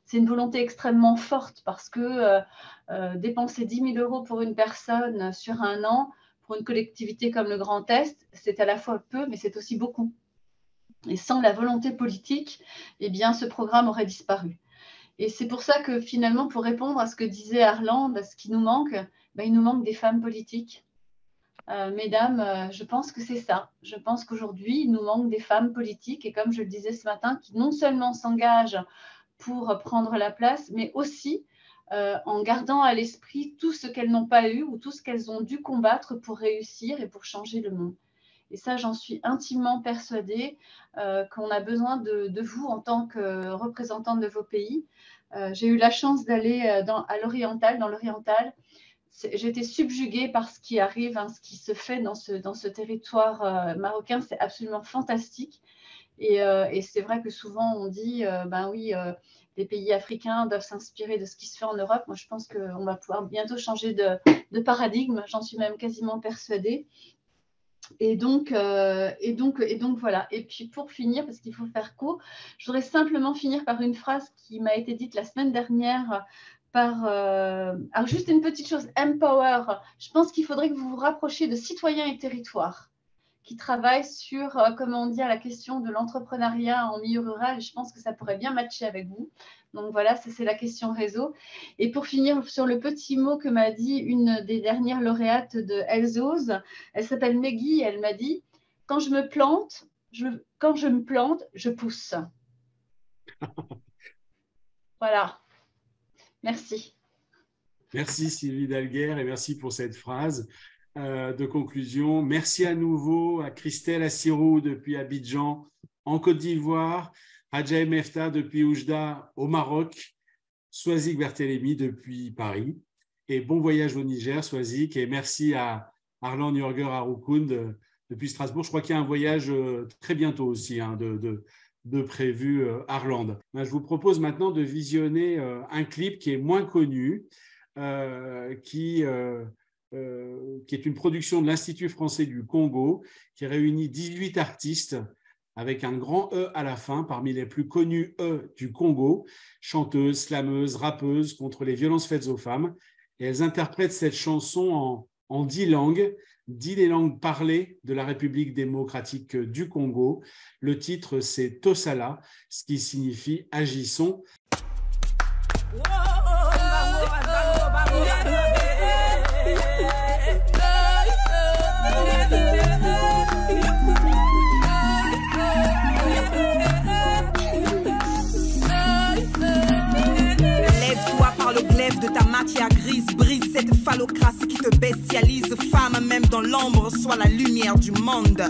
C'est une volonté extrêmement forte parce que dépenser 10 000 € pour une personne sur 1 an, pour une collectivité comme le Grand Est, c'est à la fois peu, mais c'est aussi beaucoup. Et sans la volonté politique, eh bien, ce programme aurait disparu. Et c'est pour ça que finalement, pour répondre à ce que disait Arland, à ce qui nous manque, ben, il nous manque des femmes politiques. Mesdames, je pense que c'est ça. Je pense qu'aujourd'hui, il nous manque des femmes politiques et comme je le disais ce matin, qui non seulement s'engagent pour prendre la place, mais aussi en gardant à l'esprit tout ce qu'elles n'ont pas eu ou tout ce qu'elles ont dû combattre pour réussir et pour changer le monde. Et ça, j'en suis intimement persuadée qu'on a besoin de vous en tant que représentante de vos pays. J'ai eu la chance d'aller dans l'Oriental. J'ai été subjuguée par ce qui arrive, hein, ce qui se fait dans ce territoire marocain. C'est absolument fantastique. Et c'est vrai que souvent, on dit, ben oui, les pays africains doivent s'inspirer de ce qui se fait en Europe. Moi, je pense qu'on va pouvoir bientôt changer de paradigme. J'en suis même quasiment persuadée. Et donc, voilà. Et puis, pour finir, parce qu'il faut faire court, je voudrais simplement finir par une phrase qui m'a été dite la semaine dernière alors, juste une petite chose, Empower. Je pense qu'il faudrait que vous vous rapprochiez de Citoyens et Territoires qui travaillent sur, comment dire, la question de l'entrepreneuriat en milieu rural. Je pense que ça pourrait bien matcher avec vous. Donc voilà, ça c'est la question réseau. Et pour finir sur le petit mot que m'a dit une des dernières lauréates de ELSOS, elle s'appelle Meggy, elle m'a dit « Quand je me plante, je pousse ». Voilà. Merci. Merci Sylvie Dalguer et merci pour cette phrase de conclusion. Merci à nouveau à Christelle Assirou depuis Abidjan en Côte d'Ivoire, Hadja Mefta depuis Oujda au Maroc, Swazik Berthelemy depuis Paris et bon voyage au Niger, Swazik, et merci à Arland Jürger Aroukound depuis Strasbourg. Je crois qu'il y a un voyage très bientôt aussi hein, de prévu Arland. Je vous propose maintenant de visionner un clip qui est moins connu, qui est une production de l'Institut français du Congo, qui réunit 18 artistes avec un grand E à la fin, parmi les plus connus E du Congo, chanteuses, slameuses, rappeuses contre les violences faites aux femmes. Et elles interprètent cette chanson en 10 langues, 10 des langues parlées de la République démocratique du Congo. Le titre, c'est Tosala, ce qui signifie « Agissons ». Lève-toi par le glaive de ta matière grise, brise cette phallocratie qui te bestialise. Femme, même dans l'ombre, sois la lumière du monde.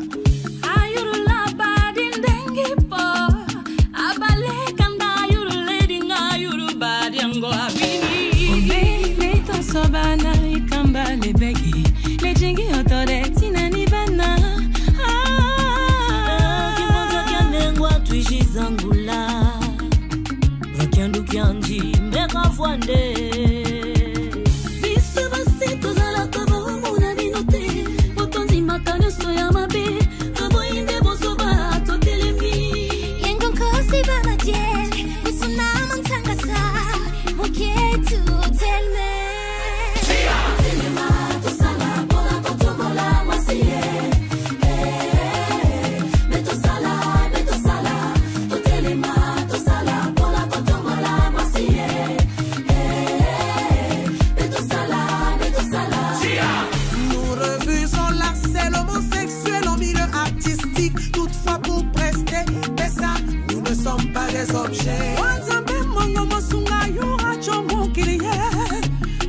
des objets. Wanzambe mongo mosunga yura chomo kiriye.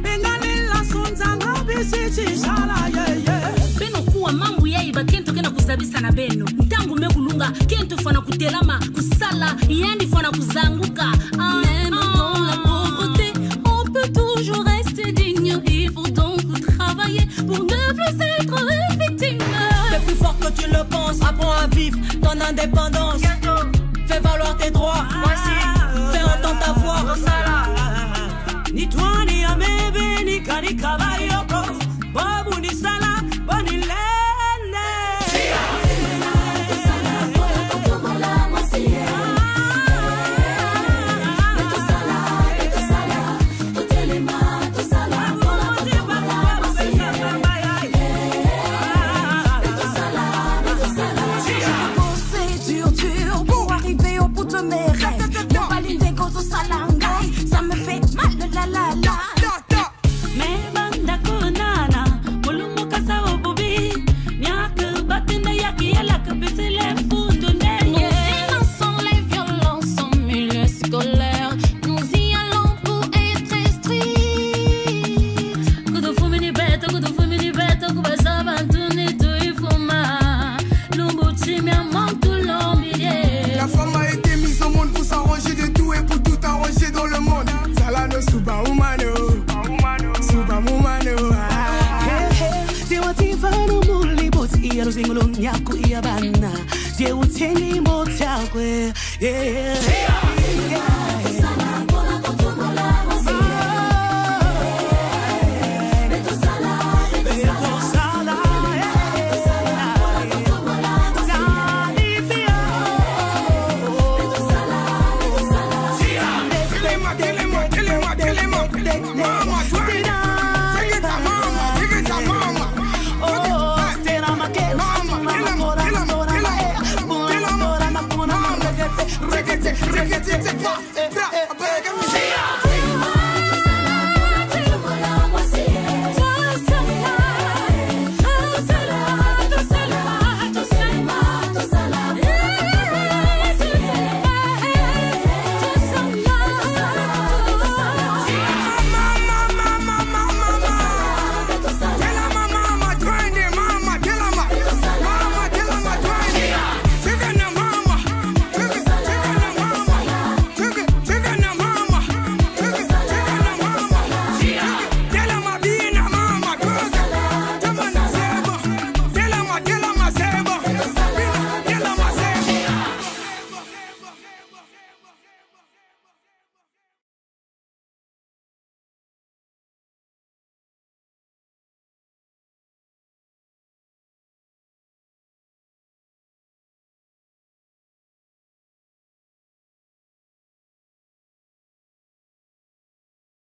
Bengale la sonzanga bisi chala ye. Beno kuwa mambu ya iba kento kena kuzabisa na beno. Ntangu mekulunga kento fana kutelama kusala yendi fana kuzanguka. Même dans la pauvreté, on peut toujours rester digne. Il faut donc travailler pour ne plus être victime. C'est plus fort que tu le penses. Apprends à vivre ton indépendance. Fais valoir tes droits. Fais entendre ta voix. Ni toi ni amebe ni kani kabayoko. Babu ni sala, boni lene. Ça me fait mal, la la la. Mais banda konana, mulumu kasa obobi, nyaka batenda yaki yala kabese le fundo neye. Nous dénonçons les violences en milieu scolaire. Nous y allons pour être stricts. Kudo fumini beta, kubasa bantuni tu ifuma. Lumbuchi mi amant tout l'ombier. La femme a été mise au monde pour s'arranger de tout et pour tout arranger dans le monde. Salano suba humano, suba humano. Je watifano muli boti iya rozingolo nyaku iya bana. Je uteni motakwe.